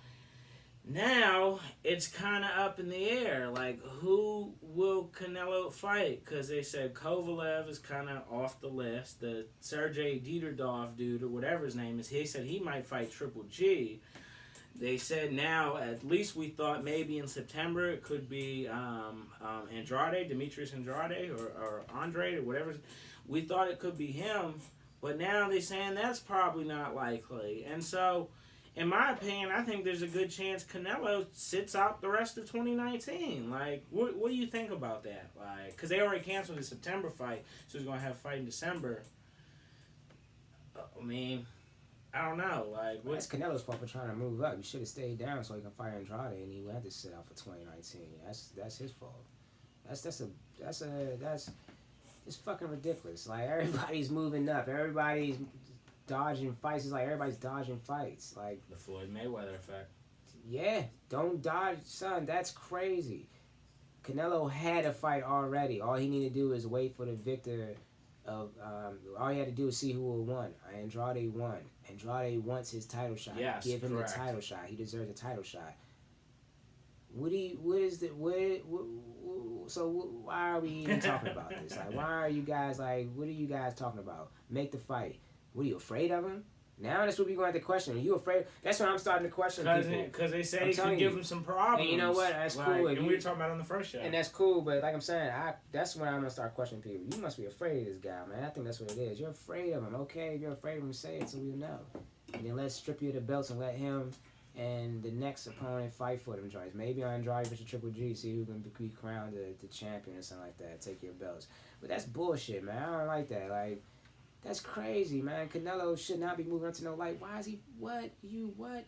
now it's kind of up in the air. Like, who will Canelo fight? Because they said Kovalev is kind of off the list. The Sergey Diderdov dude, or whatever his name is, he said he might fight Triple G. They said now, at least we thought maybe in September it could be Andrade, Demetrius Andrade, or Andre, or whatever. We thought it could be him. But now they're saying that's probably not likely. And so, in my opinion, I think there's a good chance Canelo sits out the rest of 2019. Like, what do you think about that? Like, because they already canceled the September fight, so he's going to have a fight in December. I mean, I don't know. Like, that's Canelo's fault for trying to move up. He should have stayed down so he can fight Andrade, and he would have to sit out for 2019. That's his fault. It's fucking ridiculous. Like, everybody's moving up. Everybody's dodging fights. It's like everybody's dodging fights. Like the Floyd Mayweather effect. Yeah, don't dodge, son. That's crazy. Canelo had a fight already. All he needed to do is wait for the victor of. All he had to do was see who would won. Andrade won. Andrade wants his title shot. Yes, give him correct. the title shot. He deserves a title shot. So why are we even talking about this? Like, why are you guys like? What are you guys talking about? Make the fight. What, are you afraid of him? Now that's what we're going to have to question. Are you afraid? That's what I'm starting to question people. Because they say it could give him some problems. And you know what? That's like, cool. And we were talking about it on the first show. And that's cool, but like I'm saying, that's when I'm going to start questioning people. You must be afraid of this guy, man. I think that's what it is. You're afraid of him. Okay, if you're afraid of him, say it so we'll know. And then let's strip you of the belts and let him and the next opponent fight for them joints. Maybe Andrade versus Triple G, see who can be crowned the champion or something like that. Take your belts. But that's bullshit, man. I don't like that. Like, that's crazy, man. Canelo should not be moving up to no light. Why is he? What? You what?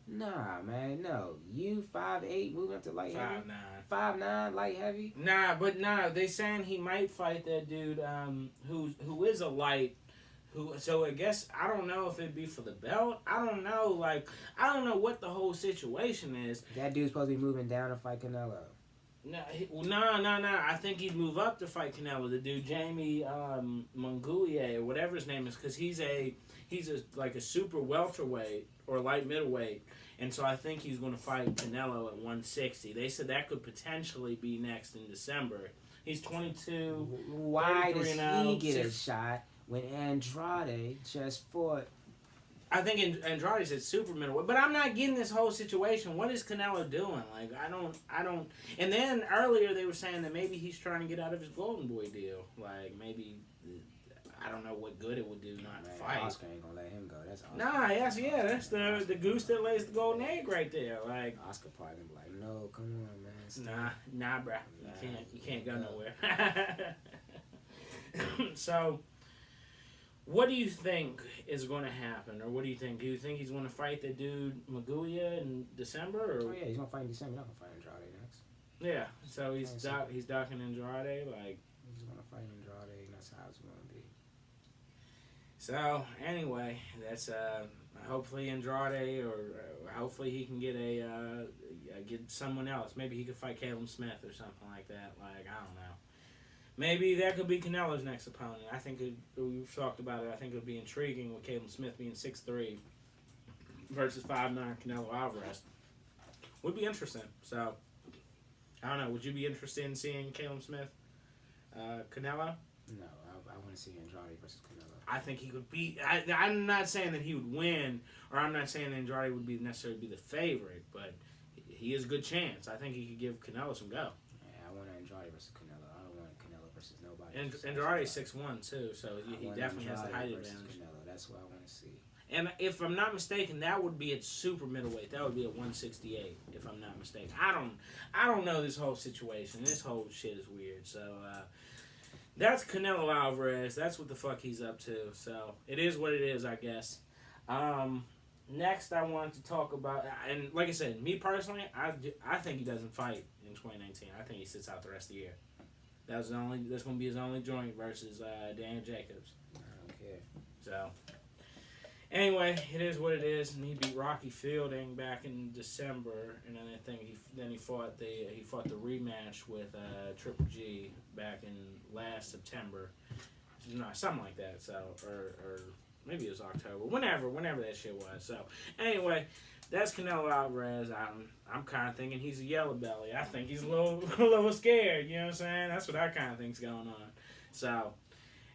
Nah, man. No. You 5'8", moving up to light heavy? 5'9". 5'9", light heavy? Nah, they saying he might fight that dude who is a light. So I guess, I don't know if it'd be for the belt. I don't know. Like, I don't know what the whole situation is. That dude's supposed to be moving down to fight Canelo. No. I think he'd move up to fight Canelo. The dude Jamie Munguia or whatever his name is, because he's like a super welterweight or light middleweight, and so I think he's going to fight Canelo at 160. They said that could potentially be next in December. He's 22. Why does he get a shot when Andrade just fought? I think Andrade's at super middleweight, but I'm not getting this whole situation. What is Canelo doing? Like, I don't. And then earlier they were saying that maybe he's trying to get out of his Golden Boy deal. Like, maybe, I don't know what good it would do not to fight. Oscar ain't gonna let him go. That's Oscar. Nah, that's the goose that lays the golden egg right there. Like, Oscar probably gonna be like, no, come on, man. Nah, bruh. You can't go nowhere. So, what do you think is going to happen, or what do you think? Do you think he's going to fight the dude Maguia in December? Or? Oh yeah, he's gonna fight in December. He's not gonna fight Andrade next. Yeah, so Yeah, he's ducking Andrade, like. He's gonna fight Andrade, and that's how it's gonna be. So anyway, that's hopefully Andrade, or hopefully he can get someone else. Maybe he could fight Caleb Smith or something like that. Like, I don't know. Maybe that could be Canelo's next opponent. I think we've talked about it. I think it would be intriguing with Caleb Smith being 6'3" versus 5'9" Canelo Alvarez. Would be interesting. So I don't know. Would you be interested in seeing Caleb Smith, Canelo? No, I want to see Andrade versus Canelo. I think he could beat. I'm not saying that he would win, or I'm not saying that Andrade would be necessarily be the favorite, but he is a good chance. I think he could give Canelo some go. Yeah, I want Andrade versus Canelo. I don't want Canelo versus nobody. And Andrade's 6'1" too, so he definitely has the height advantage. Canelo. That's what I want to see. And if I'm not mistaken, that would be at super middleweight. That would be at 168, if I'm not mistaken. I don't know this whole situation. This whole shit is weird. So that's Canelo Alvarez. That's what the fuck he's up to. So it is what it is, I guess. Next, I wanted to talk about, and like I said, me personally, I think he doesn't fight in 2019. I think he sits out the rest of the year. That's going to be his only joint versus Dan Jacobs. I don't care. So. Anyway, it is what it is, and he beat Rocky Fielding back in December, and then I think he fought the rematch with Triple G back in last September, no, something like that. So or maybe it was October, whenever that shit was. So anyway, that's Canelo Alvarez. I'm kind of thinking he's a yellow belly. I think he's a little scared. You know what I'm saying? That's what I kind of think's going on. So.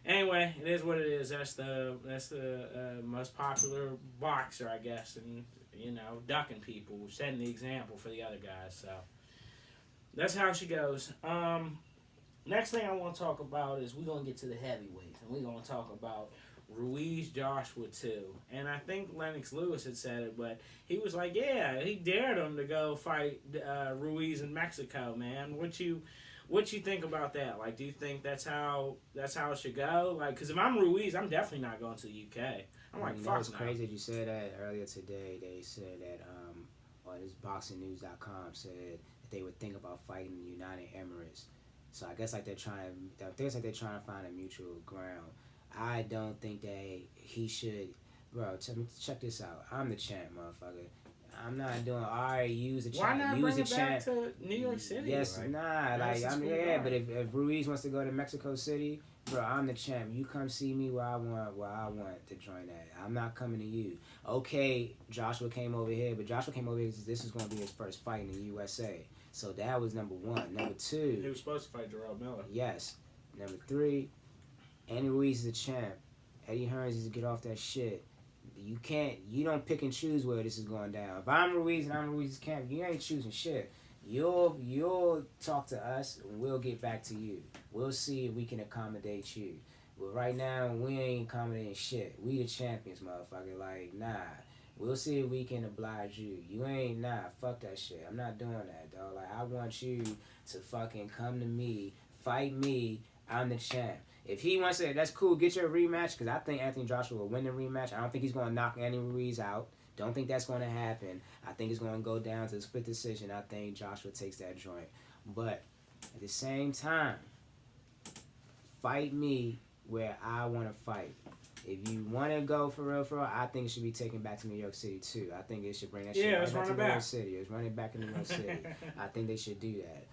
Anyway, it is what it is. That's the most popular boxer, I guess, and ducking people, setting the example for the other guys. So that's how she goes. Next thing I want to talk about is we're gonna get to the heavyweights, and we're gonna talk about Ruiz Joshua too. And I think Lennox Lewis had said it, but he was like, yeah, he dared him to go fight Ruiz in Mexico, man. What you think about that? Like, do you think that's how it should go? Like, because if I'm Ruiz, I'm definitely not going to the UK. I'm like, fuck no. That was crazy that you said that earlier today. They said that on this BoxingNews.com said that they would think about fighting the United Emirates. So I guess they're trying to find a mutual ground. I don't think that he should. Bro, check this out. I'm the champ, motherfucker. I'm not doing use the champ. Why not bring it back to New York City? Yes, like, but if Ruiz wants to go to Mexico City, bro, I'm the champ. You come see me where I want to join that. I'm not coming to you. Okay, Joshua came over here, but Joshua came over here because this was going to be his first fight in the USA. So that was number one. Number two, he was supposed to fight Jarrell Miller. Yes. Number three, Andy Ruiz is the champ. Eddie Hearns is to get off that shit. You don't pick and choose where this is going down. If I'm Ruiz and I'm Ruiz's camp, you ain't choosing shit. You'll talk to us and we'll get back to you. We'll see if we can accommodate you. But right now, we ain't accommodating shit. We the champions, motherfucker. Like, nah. We'll see if we can oblige you. You ain't, fuck that shit. I'm not doing that, dog. Like, I want you to fucking come to me, fight me. I'm the champ. If he wants to, that's cool. Get your rematch, because I think Anthony Joshua will win the rematch. I don't think he's going to knock Andy Ruiz out. Don't think that's going to happen. I think it's going to go down to a split decision. I think Joshua takes that joint. But at the same time, fight me where I want to fight. If you want to go for real, I think it should be taken back to New York City too. I think it should bring that shit right back to New York City. It's running back in New York City. I think they should do that.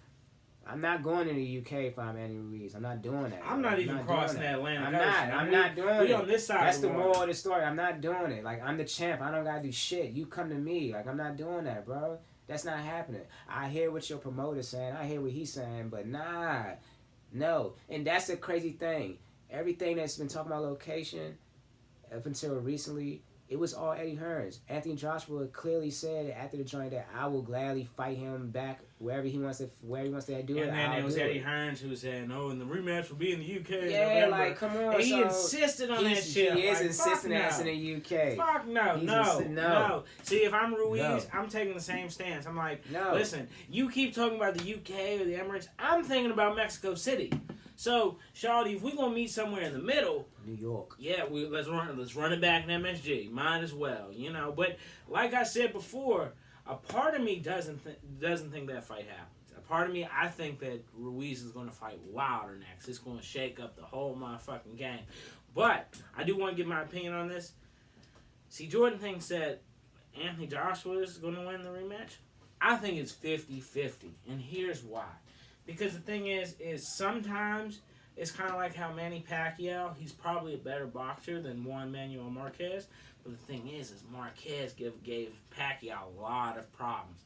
I'm not going to the UK if I'm Andy Ruiz. I'm not doing that. I'm not even crossing that Atlantic Ocean. I'm not doing it. We on this side. That's the moral of the story. I'm not doing it. Like, I'm the champ. I don't gotta do shit. You come to me. Like, I'm not doing that, bro. That's not happening. I hear what your promoter's saying. I hear what he's saying, but no. And that's the crazy thing. Everything that's been talking about location up until recently, it was all Eddie Hearns. Anthony Joshua clearly said after the joint that I will gladly fight him back wherever he wants to do it. And then it was Eddie Hearns who said, "No, and the rematch will be in the UK." Yeah, like, come on. And he insisted on that shit. He is insisting that it's in the UK. Fuck no. See, if I'm Ruiz, I'm taking the same stance. I'm like, listen, you keep talking about the UK or the Emirates. I'm thinking about Mexico City. So, Shawty, if we're gonna meet somewhere in the middle, New York, yeah, let's run it back in MSG. Might as well, But like I said before, a part of me doesn't think that fight happens. A part of me, I think that Ruiz is going to fight Wilder next. It's going to shake up the whole motherfucking game. But I do want to give my opinion on this. See, Jordan thinks that Anthony Joshua is going to win the rematch. I think it's 50-50, and here's why. Because the thing is sometimes it's kind of like how Manny Pacquiao, he's probably a better boxer than Juan Manuel Marquez. But the thing is Marquez gave Pacquiao a lot of problems.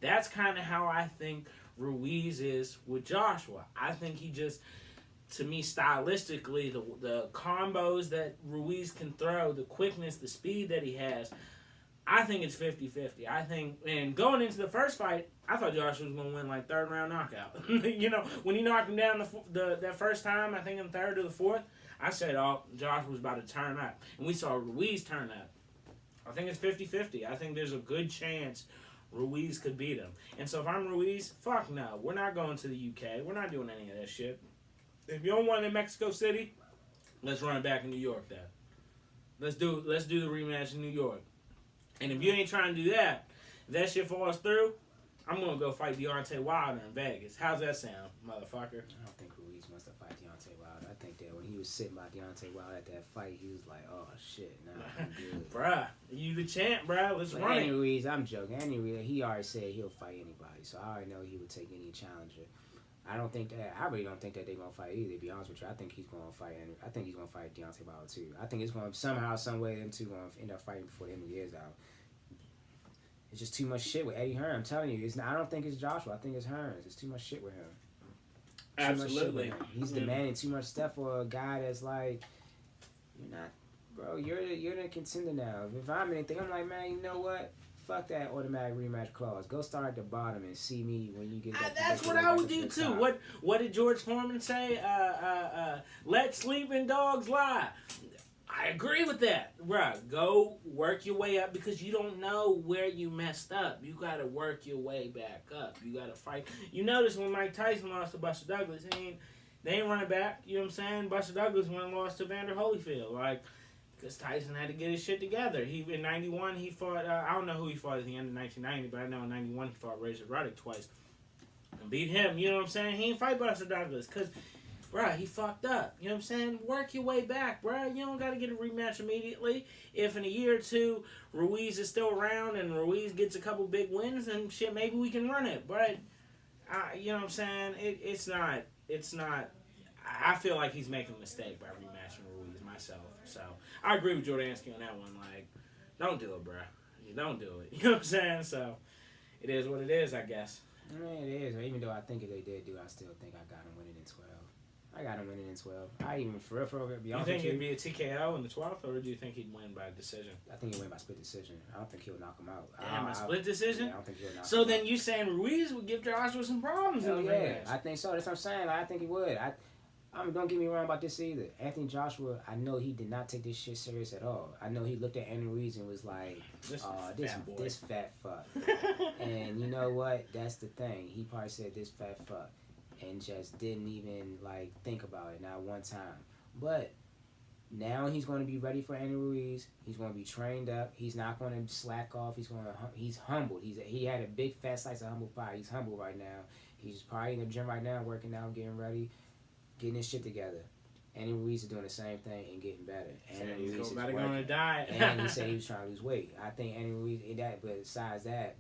That's kind of how I think Ruiz is with Joshua. I think he just, to me, stylistically, the combos that Ruiz can throw, the quickness, the speed that he has, I think it's 50-50. I think, and going into the first fight, I thought Joshua was going to win like third round knockout. You know, when he knocked him down that first time, I think in the third or the fourth, I said, oh, Joshua was about to turn up. And we saw Ruiz turn up. I think it's 50-50. I think there's a good chance Ruiz could beat him. And so if I'm Ruiz, fuck no. We're not going to the UK. We're not doing any of that shit. If you don't want it in Mexico City, let's run it back in New York then. Let's do the rematch in New York. And if you ain't trying to do that, if that shit falls through, I'm going to go fight Deontay Wilder in Vegas. How's that sound, motherfucker? I don't think Ruiz wants to fight Deontay Wilder. I think that when he was sitting by Deontay Wilder at that fight, he was like, oh, shit, nah, I'm good. Bruh, you the champ, bruh. Let's run Andy it. Ruiz, I'm joking. Andy Ruiz, he already said he'll fight anybody, so I already know he would take any challenger. I really don't think that they're going to fight either, to be honest with you. I think he's going to fight, and I think he's going to fight Deontay Wilder, too. I think it's going to, somehow, some way, them two going to end up fighting before the end of the year's out. It's just too much shit with Eddie Hearn. I'm telling you, I don't think it's Joshua. I think it's Hearns. It's too much shit with him. Absolutely. He's demanding too much stuff for a guy that's like, you're not, bro. You're the contender now. If I'm anything, I'm like, man, you know what? Fuck that automatic rematch clause. Go start at the bottom and see me when you get that. That's what I would do too. What did George Foreman say? Let sleeping dogs lie. I agree with that. Right. Go work your way up because you don't know where you messed up. You got to work your way back up. You got to fight. You notice when Mike Tyson lost to Buster Douglas, they ain't running back. You know what I'm saying? Buster Douglas went and lost to Vander Holyfield. Like, because Tyson had to get his shit together. In 91, he fought, I don't know who he fought at the end of 1990, but I know in 91 he fought Razor Ruddock twice. And beat him. You know what I'm saying? He ain't fight Buster Douglas because, bruh, he fucked up. You know what I'm saying? Work your way back, bruh. You don't got to get a rematch immediately. If in a year or two Ruiz is still around and Ruiz gets a couple big wins, then shit, maybe we can run it. But, you know what I'm saying? It's not. I feel like he's making a mistake by rematching Ruiz myself. So, I agree with Jordansky on that one. Like, don't do it, bruh. You don't do it. You know what I'm saying? So, it is what it is, I guess. I mean, it is. Even though I think if they did do, I still think I got him winning in 12. I got him winning in 12. For real, be You honest think with it'd be a TKO in the 12th, or do you think he'd win by decision? I think he'll win by split decision. I don't think he'll knock him out. Damn, a split decision? Yeah, I don't think he'll knock him out. So then you saying Ruiz would give Joshua some problems in the rematch? I think so. That's what I'm saying. I think he would. Don't get me wrong about this either. Anthony Joshua, I know he did not take this shit serious at all. I know he looked at Andy Ruiz and was like, this fat fuck. And you know what? That's the thing. He probably said this fat fuck and just didn't even like think about it not one time. But now he's going to be ready for Andy Ruiz. He's going to be trained up. He's not going to slack off. He's humbled. He had a big fat slice of humble pie. He's humble right now. He's probably in the gym right now working out, getting ready, getting his shit together. Andy Ruiz is doing the same thing and getting better. Andy Ruiz is about to go on a diet. And he said he was trying to lose weight. I think Andy Ruiz, but besides that,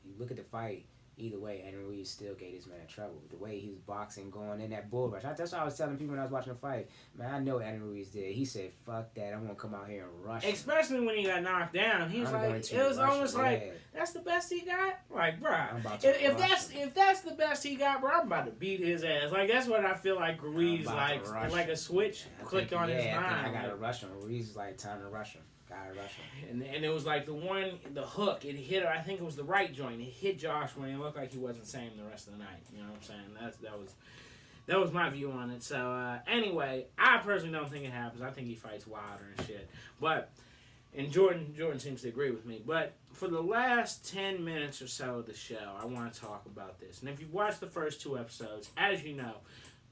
you look at the fight, either way, Andy Ruiz still gave this man trouble. The way he was boxing, going in that bull rush. That's what I was telling people when I was watching the fight. Man, I know Andy Ruiz did. He said, fuck that, I'm going to come out here and rush him. Especially when he got knocked down. He was it was almost like, that's the best he got? Like, bro, if that's the best he got, bro, I'm about to beat his ass. Like, that's what I feel like Ruiz, like a switch click on his mind. I got to rush him. Ruiz is like, time to rush him. And it was like the hook, it hit, I think it was the right joint. It hit Josh when he looked like he wasn't sane the rest of the night. You know what I'm saying? That was my view on it. So, anyway, I personally don't think it happens. I think he fights Wilder and shit. And Jordan seems to agree with me. But for the last 10 minutes or so of the show, I want to talk about this. And if you've watched the first 2 episodes, as you know,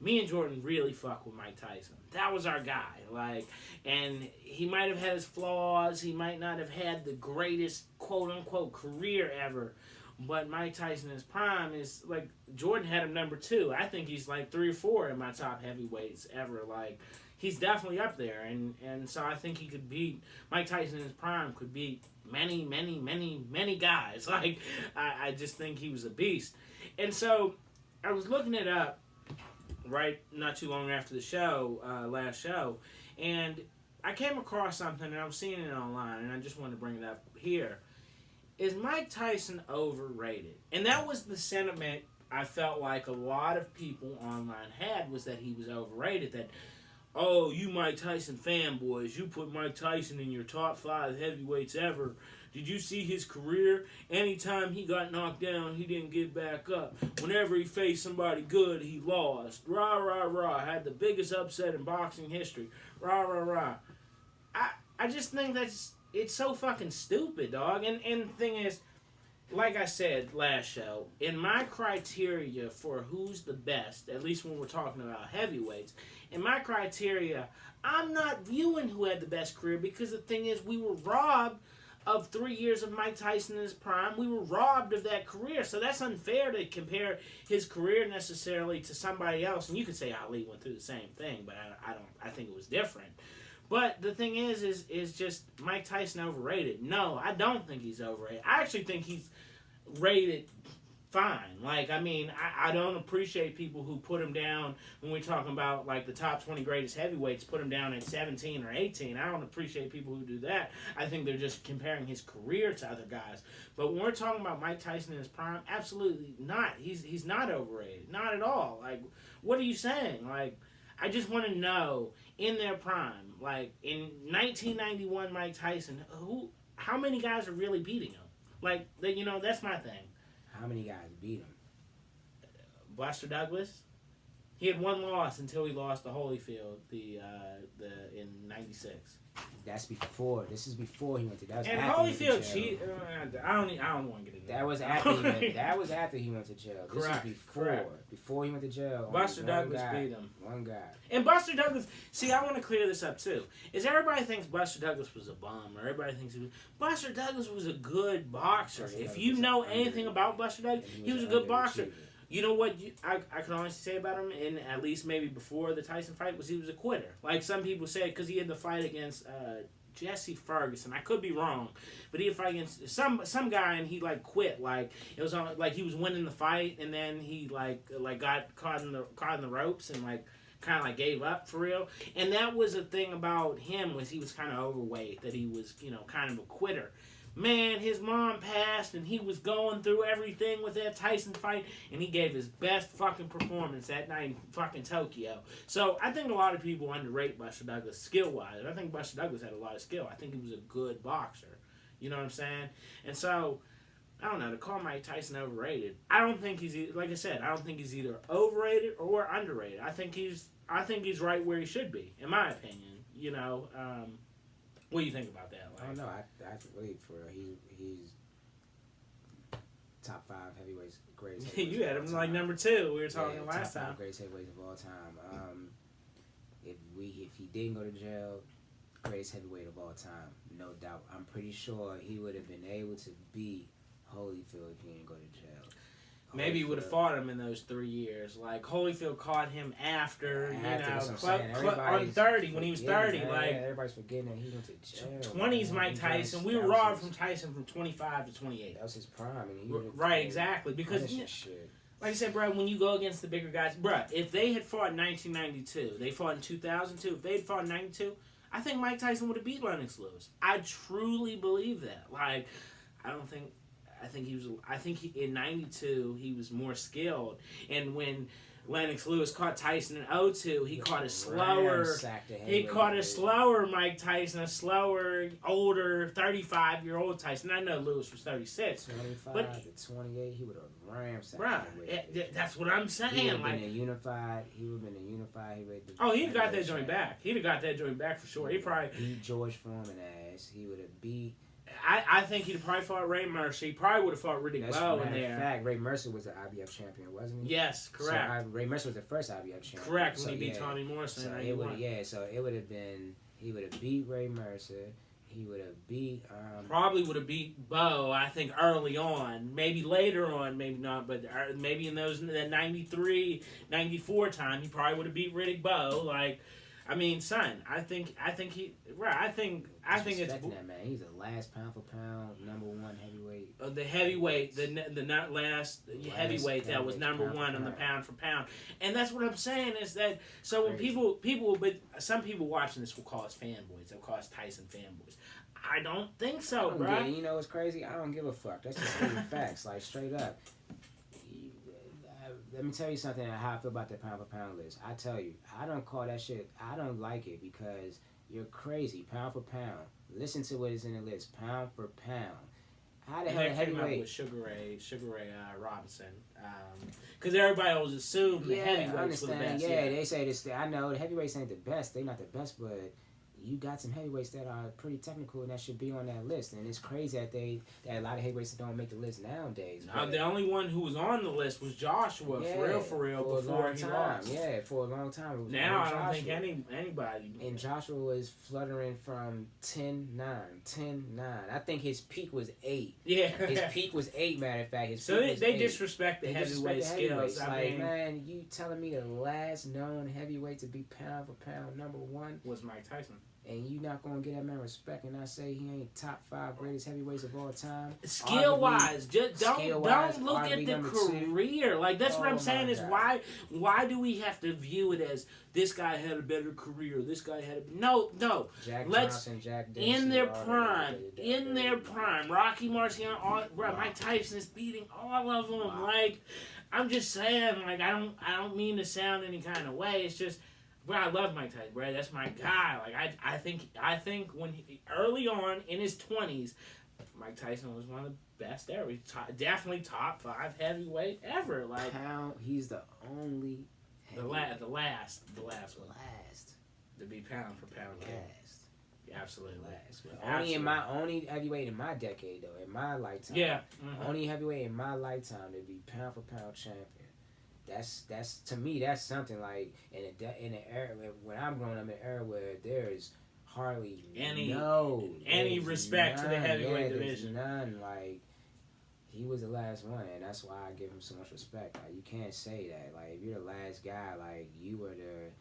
me and Jordan really fuck with Mike Tyson. That was our guy. And he might have had his flaws. He might not have had the greatest quote-unquote career ever. But Mike Tyson in his prime is like Jordan had him number 2. I think he's like 3 or 4 in my top heavyweights ever. Like he's definitely up there, and so I think he could beat Mike Tyson in his prime. Could beat many guys. Like I just think he was a beast. And so I was looking it up right not too long after the show, last show, and I came across something, and I was seeing it online, and I just wanted to bring it up here. Is Mike Tyson overrated? And that was the sentiment I felt like a lot of people online had, was that he was overrated. That, oh, you Mike Tyson fanboys, you put Mike Tyson in your top 5 heavyweights ever. Did you see his career? Anytime he got knocked down, he didn't get back up. Whenever he faced somebody good, he lost. Rah, rah, rah. Had the biggest upset in boxing history. Rah, rah, rah. I just think it's so fucking stupid, dog. And the thing is, like I said last show, in my criteria for who's the best, at least when we're talking about heavyweights, in my criteria, I'm not viewing who had the best career, because the thing is, we were robbed of 3 years of Mike Tyson in his prime. We were robbed of that career, so that's unfair to compare his career necessarily to somebody else. And you could say Ali went through the same thing, but I think it was different. But the thing is just Mike Tyson overrated? No, I don't think he's overrated. I actually think he's rated fine. Like, I mean, I don't appreciate people who put him down when we're talking about, like, the top 20 greatest heavyweights, put him down at 17 or 18. I don't appreciate people who do that. I think they're just comparing his career to other guys. But when we're talking about Mike Tyson in his prime, absolutely not. He's not overrated. Not at all. Like, what are you saying? Like, I just want to know, in their prime, like, in 1991 Mike Tyson, how many guys are really beating him? Like, that's my thing. How many guys beat him? Buster Douglas. He had one loss until he lost to Holyfield in '96. That's before. This is before he went to. That was and after Holyfield cheated. I don't want to get into that. That was after. That was after he went to jail. This Correct. is before. Correct. Before he went to jail. Buster Douglas beat him. One guy. And Buster Douglas. See, I want to clear this up too. Is everybody thinks Buster Douglas was a bum, or everybody thinks Buster Douglas was a good boxer. If you know anything about Buster Douglas, he was a good boxer. You know what I can honestly say about him, and at least maybe before the Tyson fight, was he was a quitter. Like some people say, because he had the fight against Jesse Ferguson. I could be wrong, but he had a fight against some guy, and he like quit. Like it was on, like he was winning the fight, and then he like got caught in the ropes, and like kind of like gave up for real. And that was a thing about him, was he was kind of overweight, that he was kind of a quitter. Man, his mom passed, and he was going through everything with that Tyson fight, and he gave his best fucking performance that night in fucking Tokyo. So I think a lot of people underrate Buster Douglas skill-wise. I think Buster Douglas had a lot of skill. I think he was a good boxer. You know what I'm saying? And so, I don't know, to call Mike Tyson overrated, I don't think he's, like I said, I don't think he's either overrated or underrated. I think he's right where he should be, in my opinion. What do you think about that? I don't know. I wait for he's top 5 heavyweights, greatest. Heavyweights you had him like number 2. We were talking last time. Top 5 greatest heavyweights of all time. If he didn't go to jail, greatest heavyweight of all time, no doubt. I'm pretty sure he would have been able to beat Holyfield if he didn't go to jail. Maybe he would have fought him in those 3 years. Like, Holyfield caught him after on 30, when he was 30. Everybody's forgetting that he went to jail. 20's Mike Tyson. We were robbed from Tyson from 25 to 28. That was his prime. Right, exactly. Because, like I said, bro, when you go against the bigger guys, bro, if they had fought in 1992, they fought in 2002, if they had fought in 92, I think Mike Tyson would have beat Lennox Lewis. I truly believe that. Like, I think in 92 he was more skilled, and when Lennox Lewis caught Tyson in 02, he caught a slower Mike Tyson, a slower, older 35-year-old Tyson. I know Lewis was 36, 25 to 28, he would have ramsacked. Right, that's what I'm saying. He would have been a unified. He'd got that joint back. He'd have got that joint back for sure. He probably beat George Foreman ass. He would have beat. I think he'd probably fought Ray Mercer. He probably would have fought Riddick Bowe in there. In fact, Ray Mercer was the IBF champion, wasn't he? Yes, correct. So, Ray Mercer was the first IBF champion. Correct, when he beat Tommy Morrison. So it would have been, he would have beat Ray Mercer. He would have beat. Probably would have beat Bo, I think, early on. Maybe later on, maybe not, but maybe in that 93, 94 time, he probably would have beat Riddick Bowe. Like, I mean, son, I think it's that man. He's the last pound for pound #1 heavyweight. the heavyweight, the not last heavyweight that was #1 on the pound for pound, and that's what I'm saying is that. So when people, but some people watching this will call us fanboys. They'll call us Tyson fanboys. I don't think so, bro. You know what's crazy? I don't give a fuck. That's just stating facts, like straight up. Let me tell you something. How I feel about the pound for pound list. I tell you, I don't call that shit. I don't like it because you're crazy. Pound for pound. Listen to what is in the list. Pound for pound. How the hell heavyweight with Sugar Ray Robinson? Because everybody always assumed the heavyweights were the best. Yeah, they say this. I know the heavyweights ain't the best. They not the best, but you got some heavyweights that are pretty technical and that should be on that list. And it's crazy that a lot of heavyweights that don't make the list nowadays. The only one who was on the list was Joshua, for real, before he lost. Yeah, for a long time. It was now I don't think anybody. And Joshua was fluttering from 10-9. I think his peak was 8. Yeah. His peak was 8, matter of fact. So they disrespect the heavyweight skills. Man, you telling me the last known heavyweight to be pound for pound #1 was Mike Tyson. And you not gonna get that man respect, and I say he ain't top 5 greatest heavyweights of all time. Skill wise, just don't look at the career. 2. Like that's what I'm saying is God. why do we have to view it as this guy had a better career? This guy had no. Johnson, Jack Dempsey, in their prime, Rocky Marciano, Mike Tyson is beating all of them. Wow. Like I'm just saying, like I don't mean to sound any kind of way. It's just. Bro, I love Mike Tyson, bro. That's my guy. Like I think when early on in his 20s, Mike Tyson was one of the best ever. Definitely top 5 heavyweight ever. Like he's the only the last one to be pound for pound. Last. Yeah, absolutely last. Only heavyweight in my decade though, in my lifetime. Yeah. Only heavyweight in my lifetime to be pound for pound champion. That's to me that's something like in an era when I'm growing up in an era where there is hardly any respect to the heavyweight division. None. Like he was the last one, and that's why I give him so much respect. Like you can't say that. Like if you're the last guy, like you were the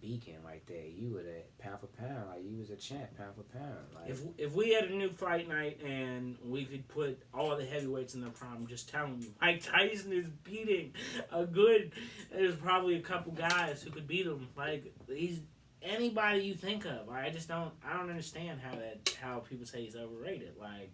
beacon right there. You were the pound for pound. Like you was a champ, pound for pound. Like if we had a new fight night and we could put all the heavyweights in their prime, I'm just telling you, Mike Tyson is beating there's probably a couple guys who could beat him. Like he's anybody you think of. I don't understand how people say he's overrated. Like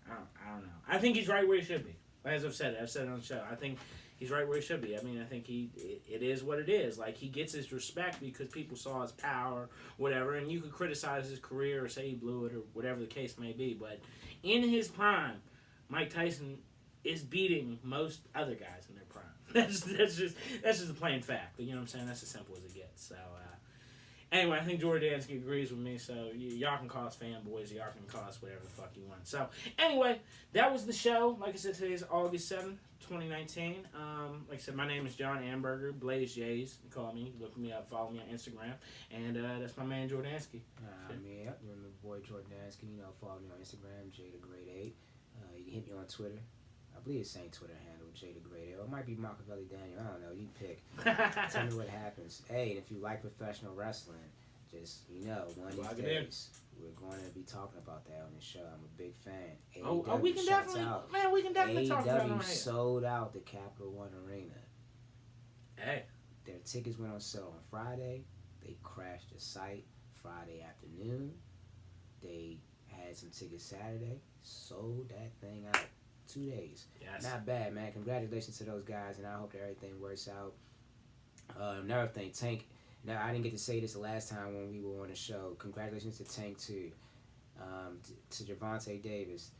I don't know. I think he's right where he should be. As I've said it on the show. I think he's right where he should be. I mean, I think it is what it is. Like, he gets his respect because people saw his power, whatever, and you could criticize his career or say he blew it or whatever the case may be. But in his prime, Mike Tyson is beating most other guys in their prime. That's just a plain fact. But you know what I'm saying? That's as simple as it gets. So, anyway, I think Jordansky agrees with me, so y'all can call us fanboys, y'all can call us whatever the fuck you want. So, anyway, that was the show. Like I said, today is August 7th, 2019. Like I said, my name is John Amberger, Blaze Jays. You call me, look me up, follow me on Instagram. And that's my man Jordansky. Yep, remember boy Jordansky. You know, follow me on Instagram, JTheGreat8. You can hit me on Twitter. I believe it's the same Twitter handle, JTheGreat8. Or it might be Machiavelli Daniel. I don't know. You pick. Tell me what happens. Hey, and if you like professional wrestling, just, one of these days, we're going to be talking about that on the show. I'm a big fan. AEW we can definitely talk about it on here. Sold out the Capital One Arena. Hey. Their tickets went on sale on Friday. They crashed the site Friday afternoon. They had some tickets Saturday. Sold that thing out. 2 days. Yes. Not bad, man. Congratulations to those guys, and I hope that everything works out. Another thing, Tank. Now, I didn't get to say this the last time when we were on the show. Congratulations to Tank, too. To Gervonta Davis.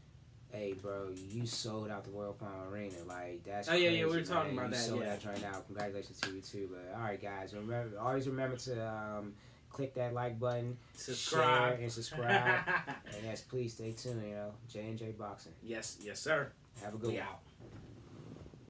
Hey, bro, you sold out the Royal Palm Arena. Like, that's crazy, we were talking about that. You sold that right now. Congratulations to you, too. But, all right, guys, always remember to click that like button, share, and subscribe. And yes, please stay tuned, J&J Boxing. Yes, sir. Have a good one. Out.